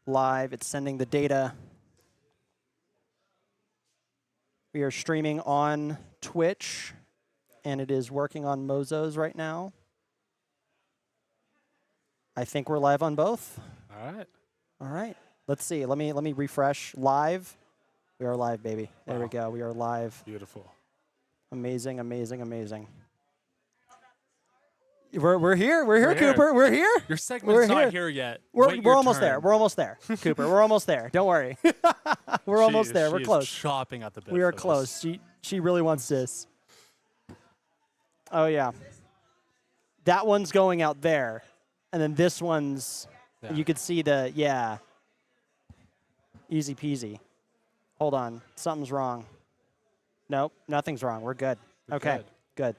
live. It's sending the data. We are streaming on Twitch, and it is working on MOZOS right now. I think we're live on both. All right. All right. Let's see. Let me refresh. Live. We are live, baby. There Wow. we go. We are live. Beautiful. Amazing, amazing, amazing. We're here. We're here, Cooper. We're here. Your segment's not here yet. Wait We're your almost turn. there. We're almost there, Cooper. We're almost there. Don't worry. We're almost there. We're close. Chopping at the bit. We are for close. this. She really wants this. Oh yeah. That one's going out there, and then this one's. Yeah. You could see the Easy peasy. Hold on. Something's wrong. Nope. Nothing's wrong. We're good. We're Okay. Good.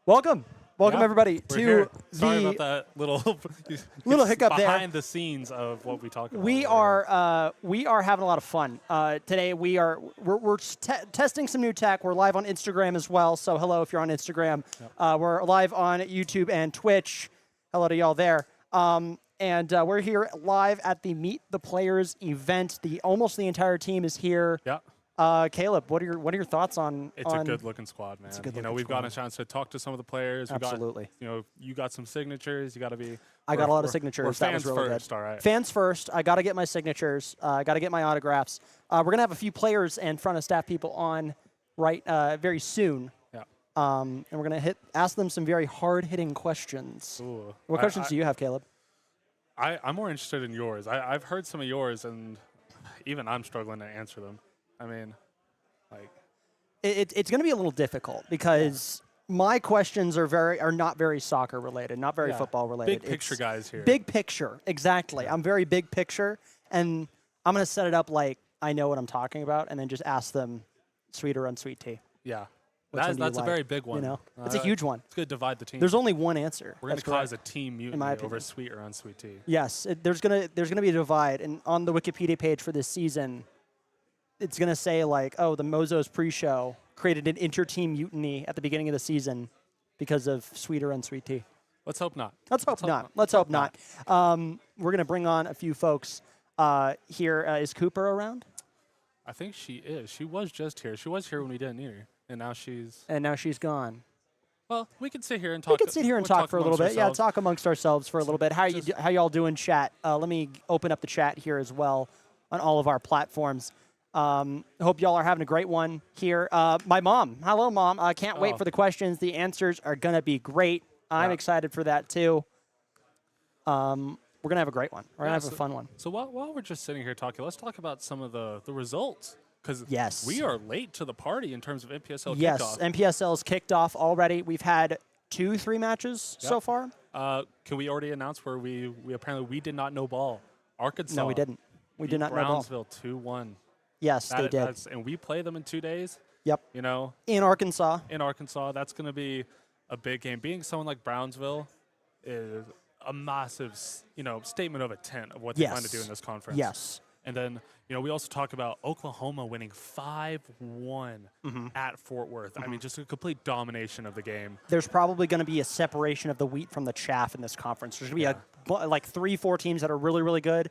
Welcome. Welcome, Yeah, everybody, we're to here. Sorry the about that little hiccup there. behind the scenes of what we talk about. We are having a lot of fun today. We're testing some new tech. We're live on Instagram as well. So hello if you're on Instagram. Yep. We're live on YouTube and Twitch. Hello to y'all there. And we're here live at the Meet the Players event. Almost the entire team is here. Yeah. Caleb, what are your thoughts on? It's a good looking squad, man. We've gotten a chance to talk to some of the players. Absolutely. You got some signatures. You got to be. I got a lot of signatures. We're that fans was really first, good. all right. Fans first. I got to get my signatures. I got to get my autographs. We're gonna have a few players and front of staff people on very soon. Yeah. And we're gonna ask them some very hard hitting questions. Ooh. What questions do you have, Caleb? I'm more interested in yours. I've heard some of yours, and even I'm struggling to answer them. I mean, like, it's going to be a little difficult because my questions are not very soccer related, not very football related. Big picture guys here. Big picture, exactly. I'm very big picture, and I'm going to set it up like I know what I'm talking about, and then just ask them sweet or unsweet tea. Yeah. That's a very big one. It's a huge one. It's going to divide the team. There's only one answer. We're going to cause a team mutiny over sweet or unsweet tea. Yes, there's gonna be a divide, and on the Wikipedia page for this season, it's gonna say like, oh, the MOZOS pre-show created an inter-team mutiny at the beginning of the season because of sweet or unsweet tea. Let's hope not. Let's hope not. We're gonna bring on a few folks here. Is Cooper around? I think she is. She was just here. She was here when we didn't need her. And now she's gone. Well, we can sit here and talk. We can sit here and talk for a little bit. Ourselves. Yeah, talk amongst ourselves for a little bit. How y'all doing, chat? Let me open up the chat here as well on all of our platforms. Hope y'all are having a great one here. My mom. Hello, Mom. I can't wait for the questions. The answers are going to be great. I'm excited for that, too. We're going to have a great one. We're going to have a fun one. So while we're just sitting here talking, let's talk about some of the results. Yes. We are late to the party in terms of MPSL kickoff. Yes, MPSL's kicked off already. We've had 2-3 matches so far. Can we already announce where we apparently did not know ball? Arkansas. No, we didn't. We did not know ball. Brownsville 2-1. Yes, they did. And we play them in 2 days. Yep. In Arkansas. That's going to be a big game. Being someone like Brownsville is a massive, statement of intent of what they plan to do in this conference. Yes. And then, we also talk about Oklahoma winning 5-1 at Fort Worth. I mean, just a complete domination of the game. There's probably going to be a separation of the wheat from the chaff in this conference. There's going to be like 3-4 teams that are really, really good,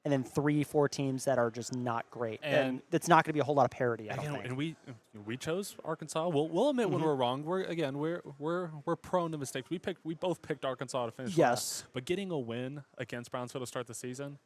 and then 3-4 teams that are just not great. And it's not going to be a whole lot of parity, I don't think. And we chose Arkansas. We'll admit when we're wrong. We're prone to mistakes. We both picked Arkansas to finish last. But getting a win against Brownsville to start the season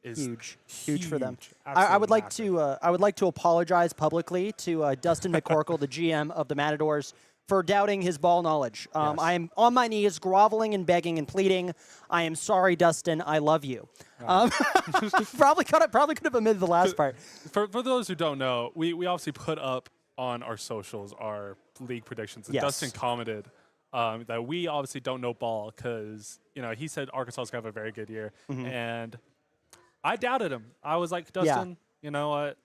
is huge for them. I would like to apologize publicly to Dustin McCorkle, the GM of the Matadors, for doubting his ball knowledge. I am on my knees, groveling and begging and pleading. I am sorry, Dustin. I love you. Probably could have omitted the last part. For those who don't know, we obviously put up on our socials our league predictions. And Dustin commented that we obviously don't know ball because he said Arkansas is going to have a very good year, and I doubted him. I was like, Dustin, you know what?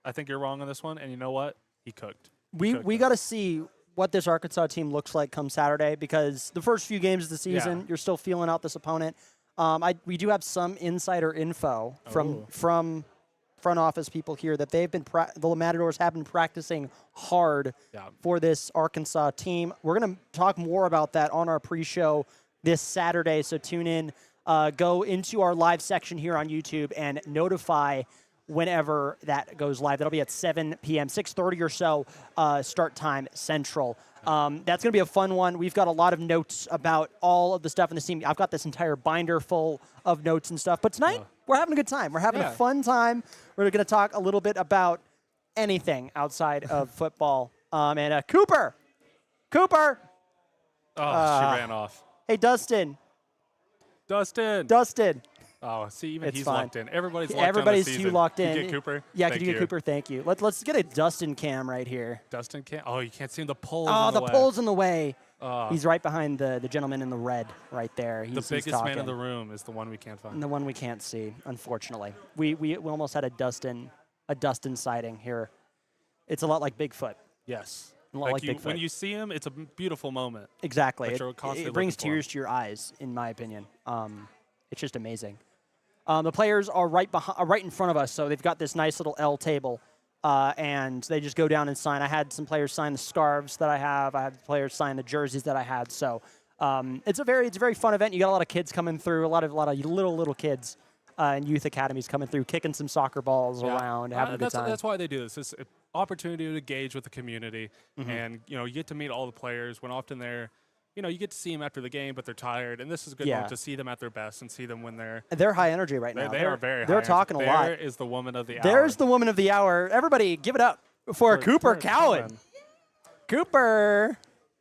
I think you're wrong on this one. And you know what? He cooked. We got to see what this Arkansas team looks like come Saturday because the first few games of the season, you're still feeling out this opponent. We do have some insider info from front office people here that they've been the Matadors have been practicing hard for this Arkansas team. We're going to talk more about that on our pre-show this Saturday, so tune in. go into our live section here on YouTube and notify whenever that goes live. That'll be at 7 p.m., 6:30 or so start time Central. That's going to be a fun one. We've got a lot of notes about all of the stuff in the team. I've got this entire binder full of notes and stuff. But tonight, we're having a good time. We're having a fun time. We're going to talk a little bit about anything outside of football. And Cooper! Oh, she ran off. Hey, Dustin. Oh, see, even It's he's fine. locked in. Everybody's locked in. Everybody's this too season. locked in. You get Cooper? Yeah, Thank could you get Cooper? Thank you. Let's get a Dustin cam right here. Dustin can't. Oh, you can't see him. The pole's Oh, in the the way. pole's in the way. He's right behind the gentleman in the red right there. The biggest man in the room is the one we can't find. And the one we can't see, unfortunately. We almost had a Dustin sighting here. It's a lot like Bigfoot. Yes. A lot like when Bigfoot. you see him, it's a beautiful moment. Exactly. But you're constantly It brings looking for him. tears to your eyes, in my opinion. It's just amazing. The players are right in front of us, so they've got this nice little L table, and they just go down and sign. I had some players sign the scarves that I have. I had players sign the jerseys that I had. So it's a very fun event. You got a lot of kids coming through, a lot of little kids and youth academies coming through, kicking some soccer balls around, having a good time. That's why they do this. It's an opportunity to engage with the community, and you get to meet all the players. When often they're you get to see them after the game, but they're tired. And this is a good moment to see them at their best and see them when they're high energy right now. They are very high They're talking energy. a lot. There is the woman of the hour. There's the woman of the hour. Everybody give it up for Cooper Cowan. Cooper.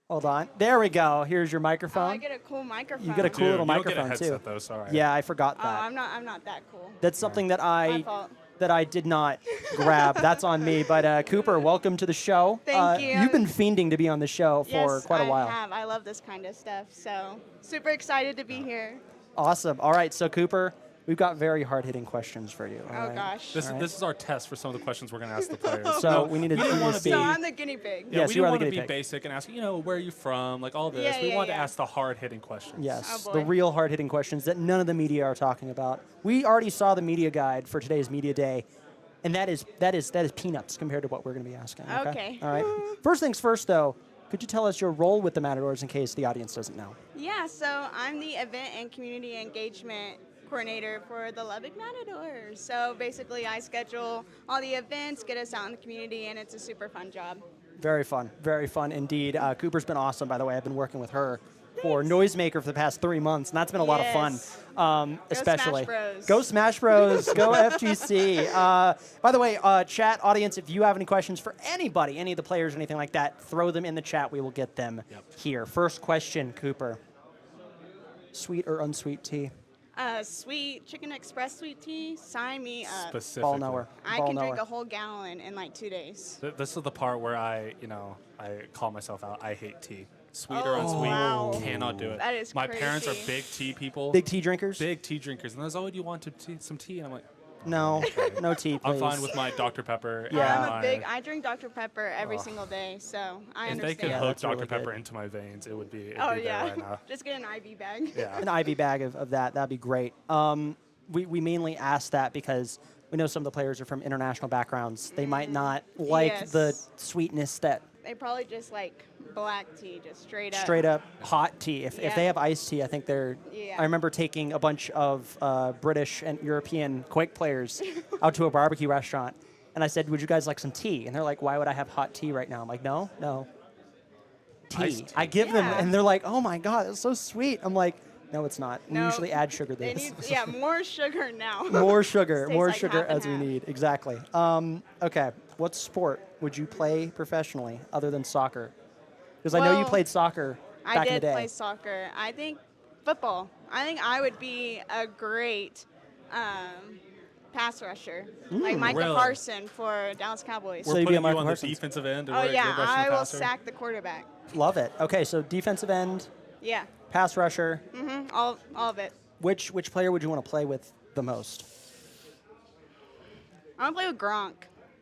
Hold on. There we go. Here's your microphone. Oh, I get a cool microphone. You get a cool little you don't microphone get a headset, too. Though, sorry. Yeah, I forgot that. I'm not that cool. That's something that My fault. I did not grab. That's on me. But Cooper, welcome to the show. Thank you. You've been fiending to be on the show for quite a while. Yes, I have. I love this kind of stuff. So super excited to be here. Awesome. All right, so Cooper, we've got very hard-hitting questions for you. Oh gosh. This is our test for some of the questions we're going to ask the players. So we need to So I'm the guinea pig. Yeah, Yes, we you don't are the want to guinea be pig. basic and ask, where are you from, like all this. Yeah, we yeah, want to yeah. ask the hard-hitting questions. Yes, Oh, the boy. real hard-hitting questions that none of the media are talking about. We already saw the media guide for today's media day, and that is peanuts compared to what we're going to be asking. Okay. All right. First things first, though. Could you tell us your role with the Matadors in case the audience doesn't know? Yeah. So I'm the event and community engagement coordinator for the Lubbock Matadors. So basically, I schedule all the events, get us out in the community, and it's a super fun job. Very fun indeed. Cooper's been awesome, by the way. I've been working with her for Noisemaker for the past 3 months, and that's been a lot of fun, especially. Go Smash Bros. Go FGC. By the way, chat audience, if you have any questions for anybody, any of the players, anything like that, throw them in the chat. We will get them here. First question, Cooper. Sweet or unsweet tea? Sweet chicken express sweet tea. Sign me up. Specifically. Ball knower. I can drink a whole gallon in like 2 days. This is the part where I call myself out. I hate tea. Sweet or Oh, unsweet, wow. cannot do it. That is My parents are crazy. big tea people. Big tea drinkers? Big tea drinkers. And they're like, oh, do you want some tea? And I'm like, No, no tea, please. I'm fine with my Dr. Pepper. Yeah. and I drink Dr. Pepper every single day, so I If understand. they could Yeah, hook that's Dr. really Pepper good. into my veins, it would be, Oh there yeah, right now. just get an IV bag. Yeah. An IV bag of that. That'd be great. We mainly ask that because we know some of the players are from international backgrounds. They might not like the Yes. sweetness that They probably just like black tea, just straight up. up hot tea. If they have iced tea, I think they're. Yeah. I remember taking a bunch of British and European Quake players out to a barbecue restaurant, and I said, "Would you guys like some tea?" And they're like, "Why would I have hot tea right now?" I'm like, "No, tea." Iced tea. I give them, Yeah. and they're like, "Oh my god, it's so sweet." I'm like, "No, it's not. We No, usually add sugar to They this." need, more sugar now. More sugar, Tastes more like sugar half and as we half. need. Exactly. Okay, what sport would you play professionally other than soccer? Because I know you Well, played soccer I back in did the day. play soccer. I think football. I think I would be a great pass rusher, like Micah Really? Parson for Dallas Cowboys. So We're you'd be putting a you Michael on the Parsons. defensive end. Oh you're yeah, rushing the I will passer. sack the quarterback. Love it. Okay, so defensive end, Yeah, pass rusher. all of it. Which player would you want to play with the most? I want to play with Gronk.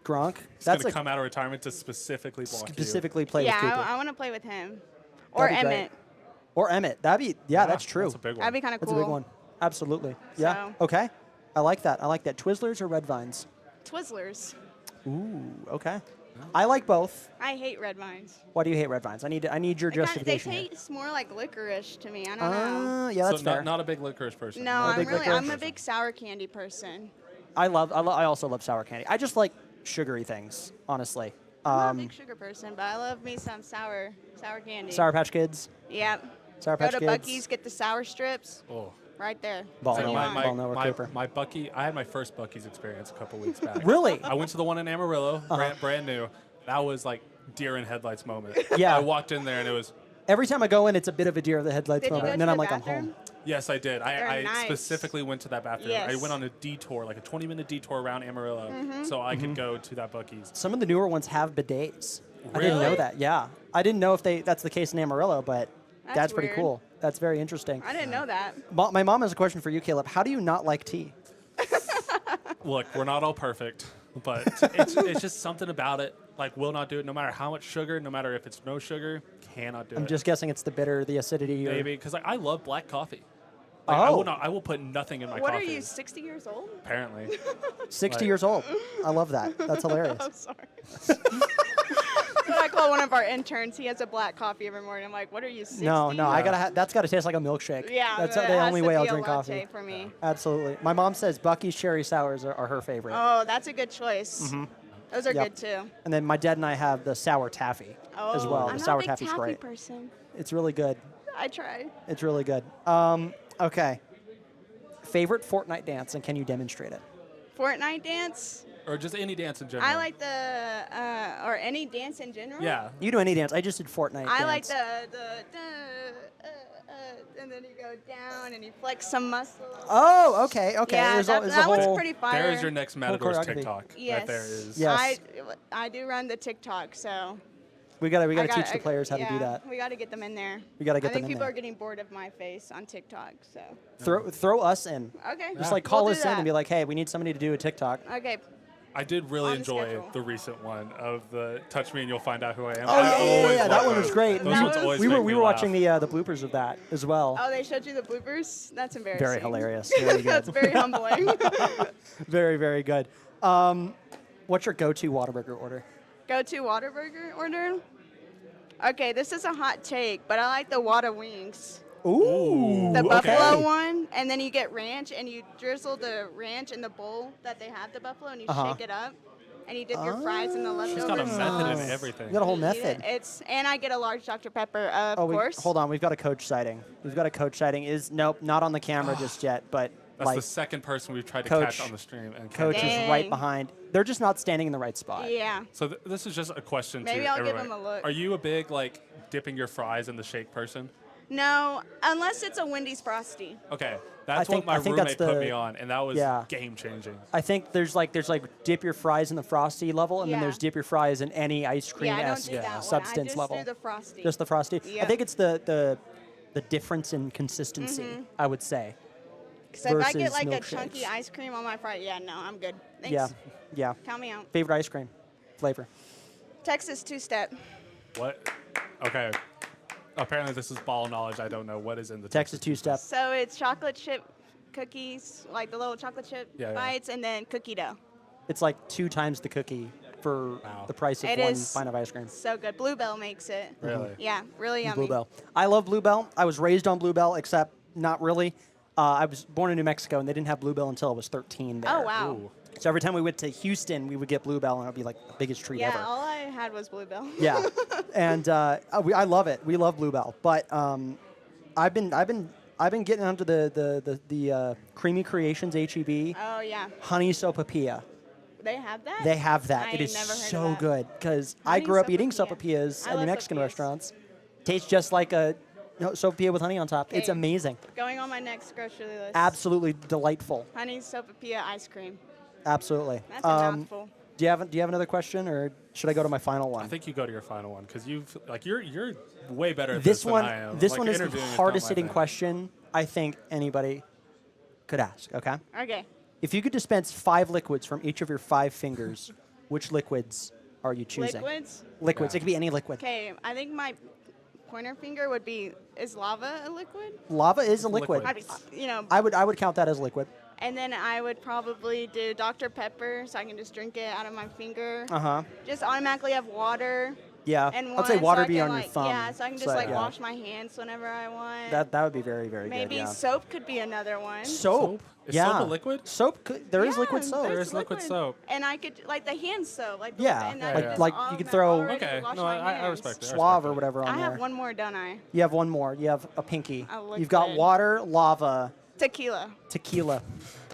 Gronk. He's That's going a to come out of retirement to specifically block specifically play Yeah, with Cooper. I want to play with him. Or That'd be great. Emmett. Or Emmett. That'd be that's true. That's a big one. That'd be kind of That's cool. a big one. Absolutely. Yeah. So- Okay. I like that. Twizzlers or red vines? Twizzlers. Ooh. Okay. I like both. I hate red vines. Why do you hate red vines? I need your justification. They taste more like licorice to me. I don't know. Yeah, that's so fair. not a big licorice person. No, I'm a big sour candy person. I also love sour candy. I just like sugary things, honestly. I'm not a big sugar person, but I love me some sour candy. Sour Patch Kids. Yep. Sour Patch Go to Kids. Buc-ee's, get the sour strips. Oh. Right there. Ball That's what you want. My Bucky, I had my first Bucky's experience a couple weeks back. Really? I went to the one in Amarillo, brand new. That was like deer in headlights moment. Yeah. I walked in there and it was. Every time I go in, it's a bit of a deer of the headlights Did you moment, go and then to I'm the like, bathroom? I'm home. Yes, I did. I nice. specifically went to that bathroom. Yes. I went on a detour, like a 20-minute detour around Amarillo, so I could go to that Bucky's. Some of the newer ones have bidets. I Really? didn't know that. Yeah, I didn't know if that's the case in Amarillo, but that's pretty weird. cool. That's very interesting. I didn't know that. My mom has a question for you, Caleb. How do you not like tea? Look, we're not all perfect, but it's just something about it. Like, will not do it no matter how much sugar, no matter if it's no sugar, cannot do it. I'm just guessing it's the bitter, the acidity. Maybe, because I love black coffee. Like, I will put nothing in my What coffee. are you, 60 years old? Apparently. 60 years old. I love that. That's hilarious. I'm sorry. What I call one of our interns. He has a black coffee every morning. I'm like, what are you, 60? No, I gotta. That's gotta taste like a milkshire. Yeah, that's it the has only to way be I'll a drink latte coffee. for me. Absolutely. My mom says Bucky's cherry sours are her favorite. Oh, that's a good choice. Those are Yep. good too. And then my dad and I have the sour taffy as well. I'm The sour not a big taffy's taffy great. person. It's really good. I tried. It's really good. Okay. Favorite Fortnite dance, and can you demonstrate it? Fortnite dance. Or just any dance in general. I like or any dance in general. Yeah. You do any dance. I just did Fortnite I dance. like and then you go down and you flex some muscles. Oh, okay. Yeah, There's that a one's whole, pretty fire. There is your next Matadors choreography. TikTok. Yes. Right there is. Yes. I do run the TikTok, so We gotta I teach the players how to do that. We got to get them in there. We gotta get I them think in people there. are getting bored of my face on TikTok, so. Throw us in. Okay. Just like call We'll us do in and that. be like, hey, we need somebody to do a TikTok. Okay. I did really On the enjoy schedule. the recent one of the touch me and you'll find out who I am. Oh I yeah, always that love one was those. great. Those ones always we make were me watching laugh. the bloopers of that as well. Oh, they showed you the bloopers? That's embarrassing. Very hilarious. Very That's good. very humbling. Very, very good. What's your go-to Whataburger order? Go to Whataburger order. Okay, this is a hot take, but I like the Whata wings. Ooh. The okay. buffalo one, and then you get ranch, and you drizzle the ranch in the bowl that they have the buffalo, and you shake it up, and you dip your fries in the leftovers. She's got a method in Nice. everything. You got a whole You eat method. it. And I get a large Dr. Pepper, of course. Hold on, we've got a coach sighting. Nope, not on the camera just yet, but That's like the second person we've tried to Coach- catch on the stream. And coach catch. is right Dang. behind. They're just not standing in the right spot. Yeah. So this is just a question Maybe to I'll give everybody. him a look. Are you a big like dipping your fries in the shake person? No, unless it's a Wendy's Frosty. Okay, that's think- what my I think that's roommate put the- me on, and that was Yeah. game changing. I think there's like dip your fries in the Frosty level, and then Yeah. there's dip your fries in any ice cream Yeah, I don't esque do that one. substance I just level. do the Frosty. Just the Frosty. I Yep. think it's the difference in consistency. I would say. So if I get versus like a milkshakes. chunky ice cream on my fry, yeah, no, I'm good. Thanks. Yeah. Count me out. Favorite ice cream flavor? Texas two-step. What? Okay. Apparently this is ball knowledge. I don't know what is in the Texas two-step. So it's chocolate chip cookies, like the little chocolate chip Yeah, yeah. bites, and then cookie dough. It's like 2 times the cookie for Wow. the price of It one is pint of ice cream. So good. Bluebell makes it. Really? Yeah, really yummy. Bluebell. I love Bluebell. I was raised on Bluebell, except not really. I was born in New Mexico, and they didn't have Bluebell until I was 13 there. Oh, wow. Ooh. So every time we went to Houston, we would get Bluebell, and it would be like the biggest treat Yeah, ever. all I had was Bluebell. Yeah, and I love it. We love Bluebell, but I've been getting onto the Creamy Creations HEB Oh, yeah. honey sopapilla. They have that? They have that. I It ain't is never heard of so that. good because I Honey grew up eating sopapilla. sopapillas I at New love Mexican sopapillas. restaurants. Tastes just like a sopapilla with honey on top. It's Okay. amazing. Going on my next grocery list. Absolutely delightful. Honey sopapilla ice cream. Absolutely. That's a mouthful. Do you have another question, or should I go to my final one? I think you go to your final one because you're way better at This than one, I am. this Like, one is the interviewing not hardest my hitting thing. question I think anybody could ask. Okay. Okay. If you could dispense 5 liquids from each of your 5 fingers, which liquids are you choosing? Liquids? Liquids. Yeah. It could be any liquid. Okay, I think my pointer finger would be, is lava a liquid? Lava is a liquid. Liquid. You know, I would count that as liquid. And then I would probably do Dr. Pepper so I can just drink it out of my finger. Uh-huh. Just automatically have water. Yeah. And I'd say one, water so I be can, on your like, thumb. Yeah, so I can just yeah. wash my hands whenever I want. That would be very, very Maybe good. Yeah. soap could be another one. Soap. Is yeah. soap a liquid? Soap. There is liquid soap. There there's is liquid soap. And I could, like the hand soap. Like Yeah, and I like- could just like you could throw- already Okay, wash no, my I hands. respect it. Suave or whatever on I there. have one more, don't I? You have one more. You have a pinky. A You've got liquid. water, lava, Tequila. tequila.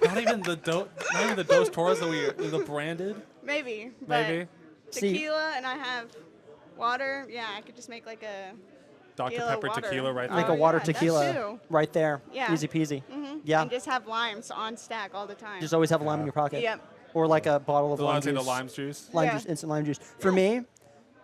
Not even the Dos Toros that the branded. Maybe. But Maybe. See- tequila and I have water. Yeah, I could just make like a Dr. tequila Pepper water. tequila right Make there. a water yeah, that tequila too. right there. Yeah. Easy peasy. Mhm. Yeah. And just have limes on stack all the time. Just always have a lime in your pocket. Yep. Or like a bottle of The lime lime, juice. the lime juice. Lime Yeah. juice, instant lime juice. For me,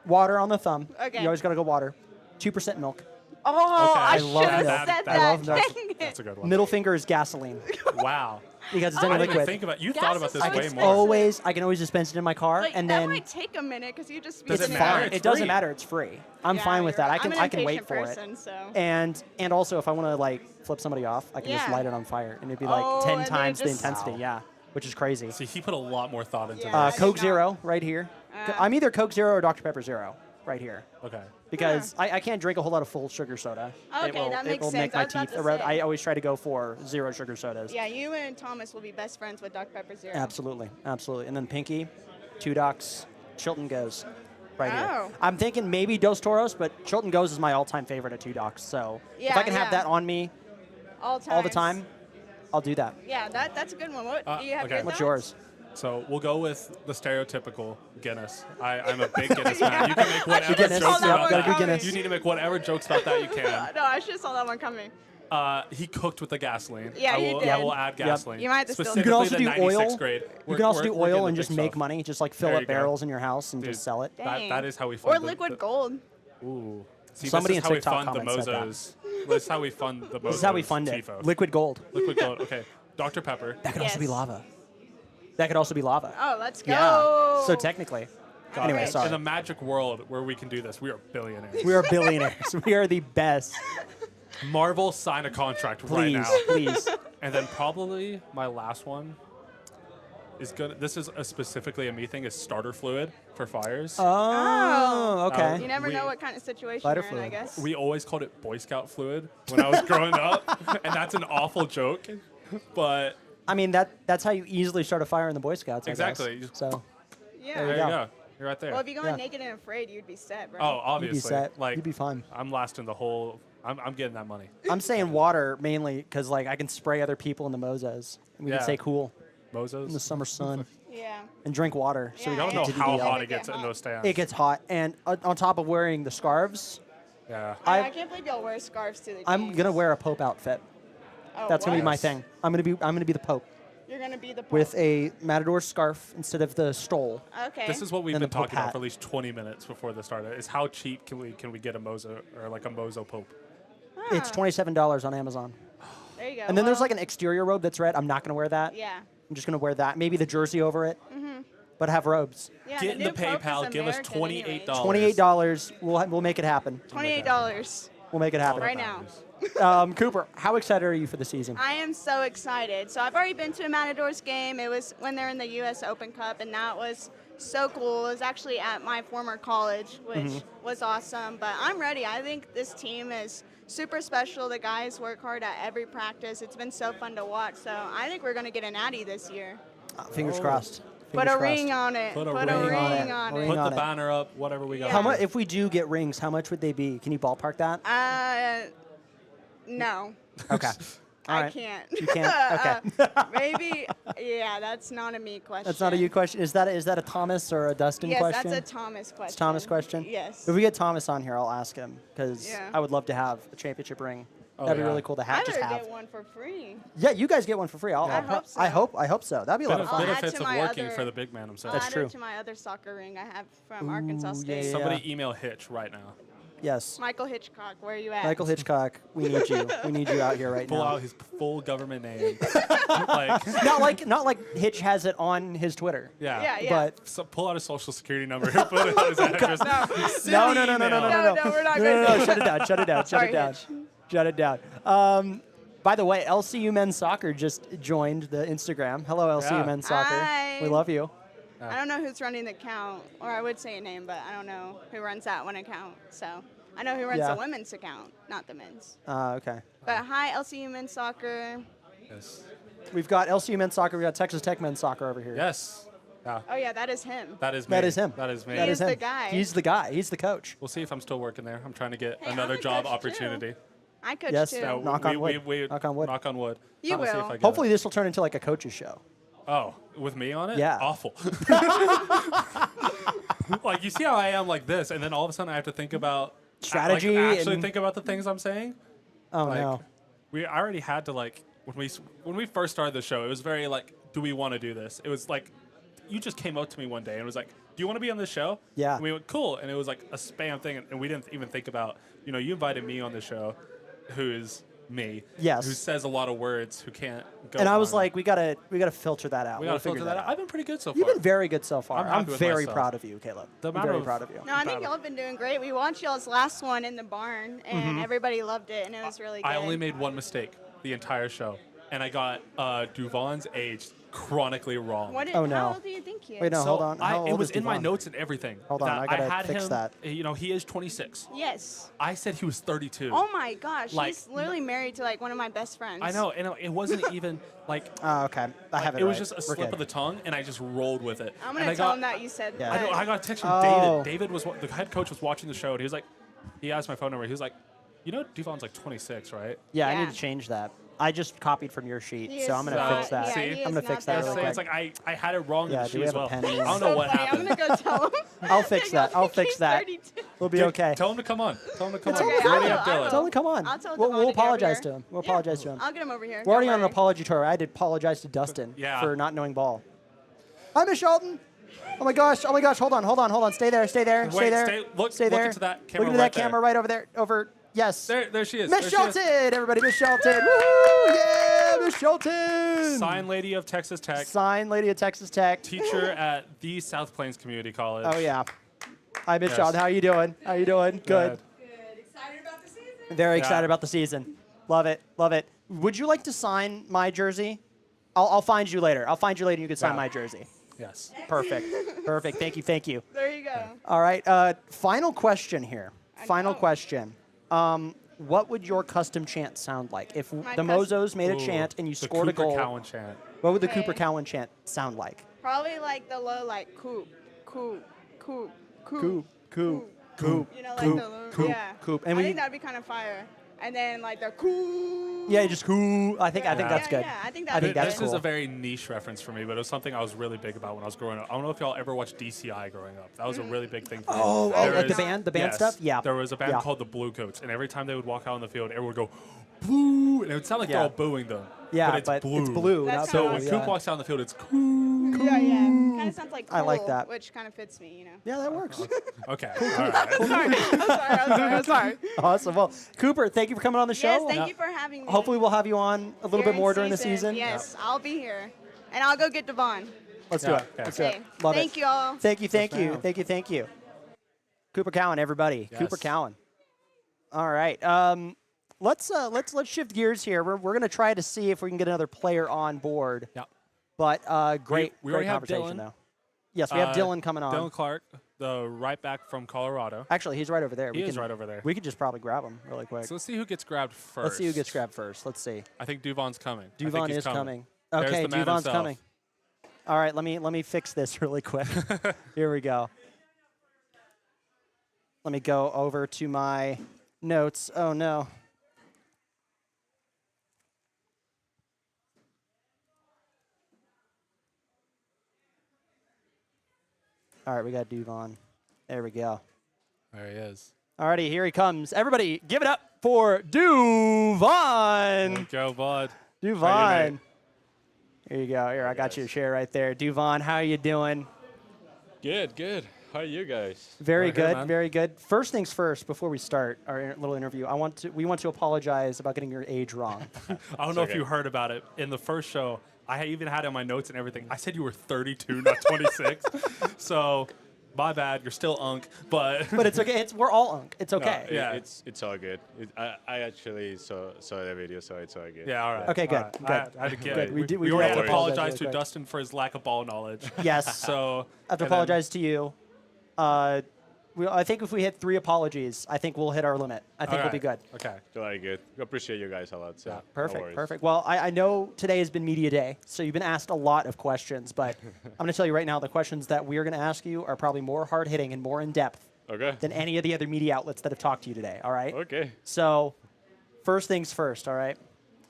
water on the thumb. Okay. You always gotta go water. 2% milk. Oh, Okay. I I should love have that. said I that. love that. Dang it. That's a good one. Middle finger is gasoline Wow. because it's Oh, in I a didn't even liquid. think about. You Gas thought about is this so way expensive. more. Always, I can always dispense it in my car, Like, and that then might take a minute because you just Does it's it spit matter? fine. It's It doesn't free. matter. It's free. I'm Yeah, fine with you're that. right. I can I'm an wait impatient for person, it. So. And also, if I want to like flip somebody off, I can just Yeah. light it on fire, and it'd be like Oh, 10 and then times the just- intensity. Wow. Yeah, which is crazy. See, he put a lot more thought into Yeah. this. I Coke did not. Zero right here. I'm either Coke Zero or Dr Pepper Zero right here Okay. because I can't drink a whole lot of full sugar soda. Okay, it will, that it makes will sense. make I my was about teeth. to red. say. I always try to go for zero sugar sodas. Yeah, you and Thomas will be best friends with Dr. Pepper Zero. Absolutely, absolutely. And then Pinky, Two Ducks, Chilton Goes, right here. Oh. I'm thinking maybe Dos Toros, but Chilton Goes is my all-time favorite at Two Ducks. So if Yeah, I can have yeah. that on me All all the times. time, I'll do that. Yeah, that's a good one. What do you have? okay. Your What's thoughts? yours? So we'll go with the stereotypical Guinness. I'm a big Guinness fan. You can make whatever Guinness, jokes yeah, about gotta do that. Guinness. You need to make whatever jokes about that you can. No, I should have saw that one coming. He cooked with the gasoline. Yeah, I he will, did. I will add Yep. gasoline. You might have to still do You can also Specifically do the 96th oil. grade. You can also do We're getting oil and the just big make stuff. money. Just like fill There up you go. barrels in your house and Dude, just sell it. Dang. That is how we fund Or liquid gold. Ooh. See, Somebody this is in how we TikTok fund the comments said that. MOZOs. This is how we fund the MOZOs. This is how we fund it. TIFO. Liquid gold. Liquid gold. Okay. Dr. Pepper. That could also be Yes. lava. That could also be lava. Oh, let's go. Yeah. So technically, God, anyway, Alright. sorry. In a magic world where we can do this, we are billionaires. We are billionaires. We are the best. Marvel, sign a contract right Please, now. please. And then probably my last one is good. This is specifically a me thing. Is starter fluid for fires. Oh, okay. You never We- know what kind of situation Lighter you're in, I fluid. guess. We always called it Boy Scout fluid when I was growing up, and that's an awful joke. But I mean, that's how you easily start a fire in the Boy Scouts. I guess. Exactly. So Yeah. there you go. go. You're right there. Well, if you go Yeah. naked and afraid, you'd be set, right? Oh, you'd obviously. be set. Like You'd be fine. I'm lasting the whole. I'm getting that money. I'm saying water mainly because like I can spray other people in the MOZOs. And we Yeah. can stay cool in the MOZOs. summer sun Yeah. and drink water. So Yeah, we I don't can know get to how the, hot it It get gets in hot. those stands. It gets hot, and on top of wearing the scarves, Yeah. I can't believe y'all wear scarves to the I'm games. gonna wear a Pope outfit. Oh, That's gonna be what? my Yes. thing. I'm gonna be the Pope You're gonna be the Pope. with a Matador scarf instead of the stole. Okay. This is what we've And been the Pope talking about hat. for at least 20 minutes before this started. Is how cheap can we get a Mozo or like a Mozo Pope? It's $27 on Amazon. There you go. And then there's Well, like an exterior robe that's red. I'm not gonna wear that. Yeah. I'm just gonna wear that. Maybe the jersey over it. But have robes. Yeah. Get in the new Pope is PayPal. Give us American $28. $28. We'll make it happen. $28 We'll make it happen. right now. Cooper, how excited are you for the season? I am so excited. So I've already been to a Matadors game. It was when they're in the U.S. Open Cup, and that was so cool. It was actually at my former college, which was awesome. But I'm ready. I think this team is super special. The guys work hard at every practice. It's been so fun to watch. So I think we're going to get an Addy this year. Fingers crossed. Put Fingers a crossed. ring on it. Put a Put ring a on ring it. on Ring it. Put on the it. banner up. Whatever we got. Yeah. How much if we do get rings? How much would they be? Can you ballpark that? No. Okay. All I right. can't. You can't? Okay. Maybe. Yeah, that's not a me question. That's not a you question. Is that a Thomas or a Dustin Yes, question? that's a Thomas question. It's a Thomas question. Yes. If we get Thomas on here, I'll ask him because Yeah. I would love to have a championship ring. Oh, That'd be yeah. really cool to I have. Just better have. get one for free. Yeah, you guys get one for free. I hope so. I hope so. That'd be a lot of I'll fun. add Benefits to of my working other- for the big man himself. I'll That's add true. it to my other soccer ring I have from Arkansas State. yeah. Somebody email Hitch right now. Yes. Michael Hitchcock, where are you at? Michael Hitchcock, we need you. We need you out here right Pull now. out his full government name. Like, Not like Hitch has it on his Twitter. yeah. Yeah, yeah. But So pull out his social security number. Put it on his address. no, no, no, no, no, no, no, No, we're not no, gonna no, do shut it down, shut it down, shut Sorry, it down, Hitch. shut it down. By the way, LCU Men's Soccer just joined the Instagram. Hello, LCU Yeah. Men's Soccer. Hi. We love you. I don't know who's running the account, or I would say a name, but I don't know who runs that one account. So I know who runs Yeah. the women's account, not the men's. Okay. But hi, LCU Men's Soccer. Yes. We've got LCU Men's Soccer. We've got Texas Tech Men's Soccer over here. Yes. Yeah. Oh yeah, that is him. That is me. That is him. That is me. That He is is him. the guy. He's the guy. He's the coach. We'll see if I'm still working there. I'm trying to get Hey, another I'm a job coach, too. opportunity. I coach Yes. too. No. Knock on wood. Knock on wood. Knock on wood. You I'll see will. if I get Hopefully it. this will turn into like a coach's show. Oh, with me on it? Yeah. Awful. Like, you see how I am like this, and then all of a sudden I have to think about Strategy Like, actually and- think about the things I'm saying. Oh, Like, no. I already had to, like, when we first started the show, it was very like, do we want to do this? It was like, you just came up to me one day and was like, do you want to be on this show? Yeah. And we went, cool. And it was like a spam thing, and we didn't even think about, you invited me on the show, who is me. Yes. Who says a lot of words, who can't go And I was on. like, we gotta filter that out. we We'll got to filter figure that out. I've been pretty good so far. You've been very good so far. I'm I'm happy with very myself. proud of you, Caleb. The I'm amount very of- proud of you. No, I think y'all have been doing great. We watched y'all's last one in the barn, and everybody loved it, and it was really good. I only made one mistake the entire show, and I got Duvan's age chronically wrong. How no. old do you think he is? Wait, no, So hold on. How it old was is in my Duvan? notes and everything. Hold on, that I gotta had fix him, that. He is 26. Yes. I said he was 32. Oh my gosh, Like, he's literally married to like one of my best friends. I know, and it wasn't even like. Oh, okay. I have it It was right. just a We're slip good. of the tongue, and I just rolled with it. I'm And gonna I tell got, him that you said Yeah. I, that. know, I got a text from Oh. David. David was the head coach was watching the show, and he asked my phone number. He was like, Duvan's like 26, right? Yeah, I Yeah. need to change that. I just copied from your sheet, He so is I'm gonna not- fix that. yeah, he I'm is gonna fix not that that really old. quick. It's like I had it wrong Yeah, in the do we sheet as have a well. pen I here? don't So know what funny. happened. I'm gonna go tell him. I'll fix that. I'll fix He's that. 32. We'll be Dude, okay. Tell him to come on. Tell him to come Okay, on. I We already will, have I Dillon. will. Tell him, come on. I'll tell We'll Devon to get apologize over to here. him. We'll Yeah. apologize to him. I'll get him over here. We're already Don't on an worry. apology tour. I had to apologize to Dustin Yeah. for not knowing ball. Hi, Miss Shelton. Oh my gosh. Oh my gosh. Hold on. Stay there. Stay there. Stay Wait, there. look Stay there. into that Look camera into right that camera there. right over there. Over. Yes. There she is. Miss There she is. Shelton, everybody. Miss Shelton. Woo! Yeah, Miss Shelton. Sign lady of Texas Tech. Sign lady of Texas Tech. Teacher at the South Plains Community College. Oh yeah. Hi, Miss Yes. Shelton. How you doing? How you doing? Good. Excited about the season. Very Yeah. excited about the season. Love it. Love it. Would you like to sign my jersey? I'll find you later. I'll find you later and you can sign Yeah. my jersey. Yes. Perfect. Perfect. Thank you. Thank you. There you go. All right. Final question here. Final know. question. What would your custom chant sound like if My the custom- Mozos made a Ooh, chant and you the scored a Cooper goal? Cowan chant. What would the Okay. Cooper Cowan chant sound like? Probably like the low, like coop, coop, coop, coop, Coop, coop, coop, You know, like coop, the low, coop, yeah. coop. And I we, think that'd be kind of fire. And then like the coop. yeah, just cool. I think Yeah. that's Yeah, good. yeah, I think I that'd think be that's This good. is cool. a very niche reference for me, but it was something I was really big about when I was growing up. I don't know if y'all ever watched DCI growing up. That was a really big thing for me. Oh, There like the is- band yes, stuff? Yeah. There was a band Yeah. called the Blue Coats, and every time they would walk out on the field, everyone would go, blue, and it would sound like Yeah. they're all booing them. Yeah, but it's blue. it's blue, That's not kinda So blue. when awesome. Yeah. Coop walks down the field, it's cool. Yeah, yeah. Kind of sounds like cool, I like that. which kind of fits me, you know. Yeah, that works. Okay. All right. I'm sorry. Awesome. Well, Cooper, thank you for coming on the show. Yes, thank you for having me. Hopefully, we'll have you on a little bit more during the season. Yes, I'll be here. And I'll go get Devon. Let's do Yeah, it. okay. Let's do Okay. it. Love Thank it. you all. Thank you. Thank you. ma'am. Thank you. Thank you. Cooper Cowan, everybody. Yes. Cooper Cowan. All right. Let's shift gears here. We're gonna try to see if we can get another player on board. Yeah. But great, we great already have conversation Dillon. though. Yes, we have Dillon coming on. Dillon Clarke, the right back from Colorado. Actually, he's right over there. He is right over there. We could just probably grab him really quick. So let's see who gets grabbed first. Let's see who gets grabbed first. Let's see. I think Duvan's coming. I think Duvan he's is coming. There's Okay, the man Duvan's himself. coming. All right, let me fix this really quick. Here we go. Let me go over to my notes. Oh no. All right, we got Duvan. There we go. There he is. Alrighty, here he comes. Everybody, give it up for Duvan. There you go, bud. Duvan. mate? Here you go. Here, I got you a share right there. Duvan, how are you doing? Good, good. How are you guys? Very Right here, good, man. very good. First things first, before we start our little interview, we want to apologize about getting your age wrong. I don't know if okay. you heard about it. In the first show, I even had it in my notes and everything. I said you were 32, not 26. So my bad. You're still Unk, but But it's okay. We're all Unk. It's No, okay. Yeah. it's all good. I actually saw the video, so it's all good. yeah, all right. Okay, good, All right. good. I had to get Good. it. We do- we do already have had to to apologize apologize to really quick. Dustin for his lack of ball knowledge. Yes. So I have to and then- apologize to you. I think if we hit 3 apologies, I think we'll hit our limit. I think we'll be good. Okay. Very good. We appreciate you guys a lot. So no Perfect, worries. perfect. Well, I know today has been media day, so you've been asked a lot of questions, but I'm going to tell you right now, the questions that we're going to ask you are probably more hard-hitting and more in-depth Okay. than any of the other media outlets that have talked to you today, all right? Okay. So first things first, all right?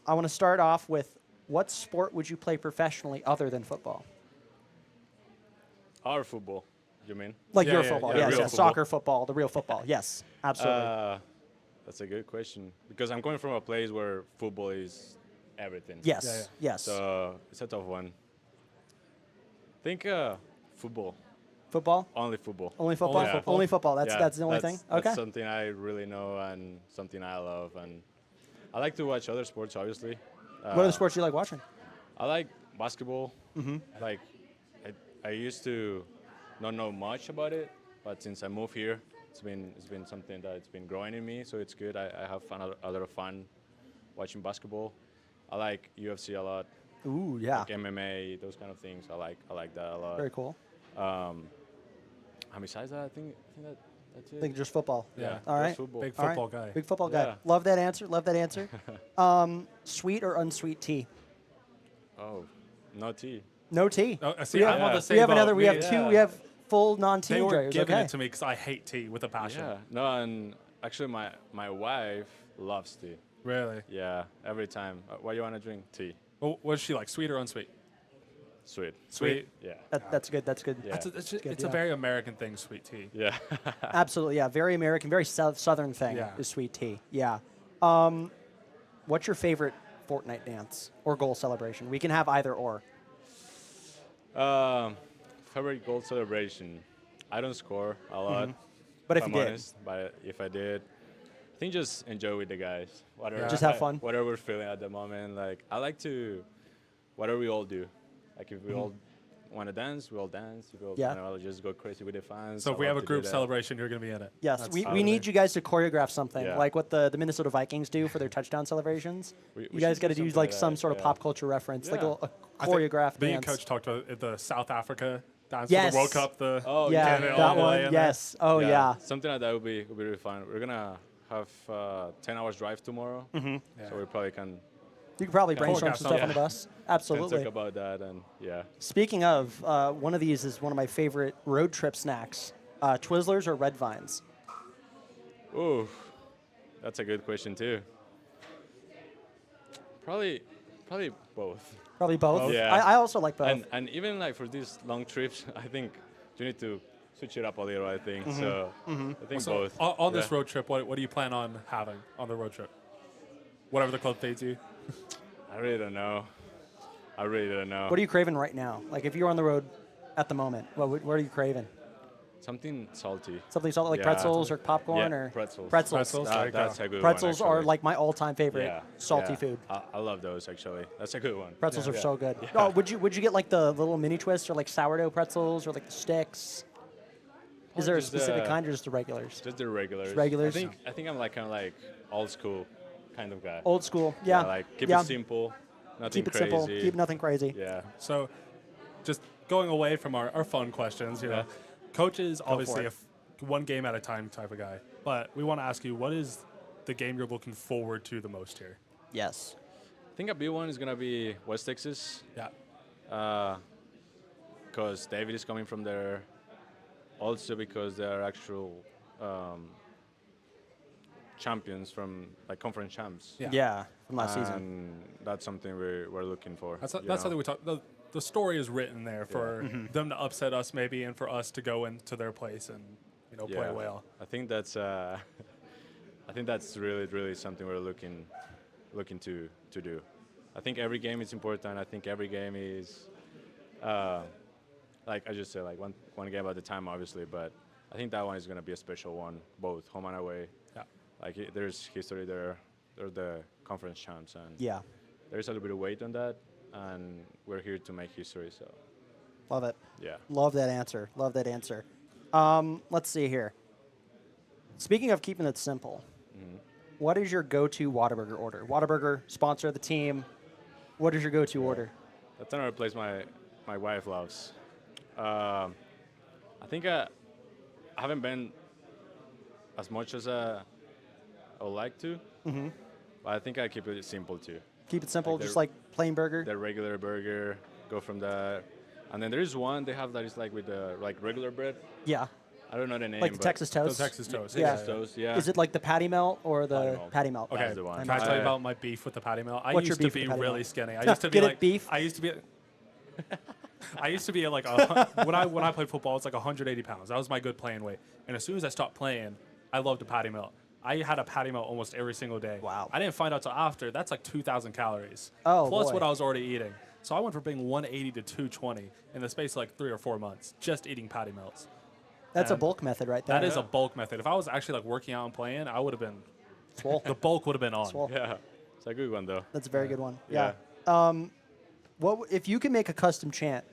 I want to start off with, what sport would you play professionally other than football? Our football, you mean? Like Yeah, your yeah, football, yeah, yes, real yes. football. Soccer football, the real football, yes, absolutely. That's a good question because I'm coming from a place where football is everything. Yes, Yeah, yeah. yes. So it's a tough one. Think football. Football? Only football. Only football? Yeah. Only football. That's Yeah, that's the only thing? Okay. That's something I really know and something I love. And I like to watch other sports, obviously. What other sports do you like watching? I like basketball. Like, I used to not know much about it, but since I moved here, it's been something that's been growing in me. So it's good. I have a lot of fun watching basketball. I like UFC a lot, Ooh, yeah. like MMA, those kind of things. I like that a lot. Very cool. And besides that, I think that's it. I think just football. yeah. All just right. Football. Big All right. football guy. Big football guy. Yeah. Love that answer. Love that answer. Sweet or unsweet tea? Oh, no tea. No tea. Oh, see, We I'm have- on the same We have boat. another. We have Yeah. two. We have full non-tea They were enjoyers. giving Okay. it to me because I hate tea with a passion. Yeah. No, and actually, my wife loves tea. Really? Yeah, every time. What you wanna drink? Tea. Well, what is she like? Sweet or unsweet? Sweet. Sweet. Yeah. That's good. That's good. Yeah. It's good, a yeah. very American thing, sweet tea. Yeah. Absolutely. Yeah. Very American. Very southern thing Yeah. is sweet tea. Yeah. What's your favorite Fortnite dance or goal celebration? We can have either or. Favorite goal celebration. I don't score a lot. But if I'm you did, honest, but if I did, I think just enjoy with the guys. Whatever. Just have fun. Whatever we're feeling at the moment. Like I like to, whatever we all do. Like if we all want to dance, we all dance. If we all Yeah. wanna just go crazy with the fans. So I if we love have a to do group that. celebration, you're going to be in it. yes, That's we totally- need you guys to choreograph something Yeah. like what the Minnesota Vikings do for their touchdown celebrations. We You guys should got to do do something like like some that, sort of yeah. pop culture reference, like Yeah. a I think choreographed me and dance. Coach talked about the South Africa dance Yes. for the World Cup. The Oh, Yeah, Canada that all the way one. in there. Yes. Oh yeah. Something like that would be really fun. We're gonna have 10 hours drive tomorrow, so we probably can You could probably Yeah. brainstorm Choreograph some stuff on the something. bus. can Absolutely. talk about that and yeah. Speaking of, one of these is one of my favorite road trip snacks: Twizzlers or Red Vines. Ooh, that's a good question too. Probably both. Probably both. Yeah. I also like both. And even like for these long trips, I think you need to switch it up a little. I think so. I think So both. on this Yeah. road trip, what do you plan on having on the road trip? Whatever the club feeds you. I really don't know. What are you craving right now? Like if you're on the road at the moment, what are you craving? Something salty. Something salty like Yeah. pretzels or popcorn Yeah, or pretzels. Pretzels. There you go. That's a good Pretzels one. are actually. like my all-time favorite Yeah, salty yeah. food. I love those actually. That's a good one. Pretzels are Yeah. so good. Yeah. Oh, would you get like the little mini twists or like sourdough pretzels or like the sticks? Is there a just, specific kind or just the regulars? Just the regulars. regulars? I think I'm like kind of like old school kind of guy. Old school. Yeah. like keep yeah. it simple. Nothing Keep it crazy. simple. Keep nothing crazy. Yeah. So, just going away from our fun questions, you know, Coach is obviously it. one game at a time type of guy. But we want to ask you, what is the game you're looking forward to the most here? Yes. I think a big one is gonna be West Texas. Yeah. Because David is coming from there. Also because they are actual champions from like conference champs. Yeah. From last season. And that's something we're looking for. That's you something know? we talked. The story is written there for them to upset us maybe, and for us to go into their place and play well. I think that's really something we're looking to do. I think every game is important. I think every game is like I just said, like one game at a time, obviously. But I think that one is gonna be a special one, both home and away. Yeah. Like there's history there. They're the conference champs, and Yeah. there's a little bit of weight on that, and we're here to make history. So Love it. yeah. Love that answer. Love that answer. Let's see here. Speaking of keeping it simple, what is your go-to Whataburger order? Whataburger, sponsor of the team. What is your go-to order? That's another place my wife loves. I think I haven't been as much as I would like to, but I think I keep it simple too. Keep it simple, Like just their- like plain burger? The regular burger, go from that. And then there is one they have that is like with the like regular bread. Yeah. I don't know the name. Like the but Texas The toast? Texas toast. Yeah. Texas toast, yeah. Is it like the patty melt or the Patty melt. patty melt? Okay, That's the one. can I tell you Uh, about my beef with the patty melt? I What's your used to beef with be the patty really melt? skinny. I used to be Get it, like beef? I used to be. I used to be like when I played football, it's like 180 pounds. That was my good playing weight. And as soon as I stopped playing, I loved a patty melt. I had a patty melt almost every single day. Wow. I didn't find out till after. That's like 2,000 calories. Oh, Plus boy. what I was already eating. So I went from being 180 to 220 in the space of like 3 or 4 months, just eating patty melts. That's a And bulk method right there. That is a bulk method. If I was actually like working out and playing, I would have been. Swole. The bulk would have been on. Swole. Yeah, it's a good one though. That's a very good one. Yeah. What if you could make a custom chant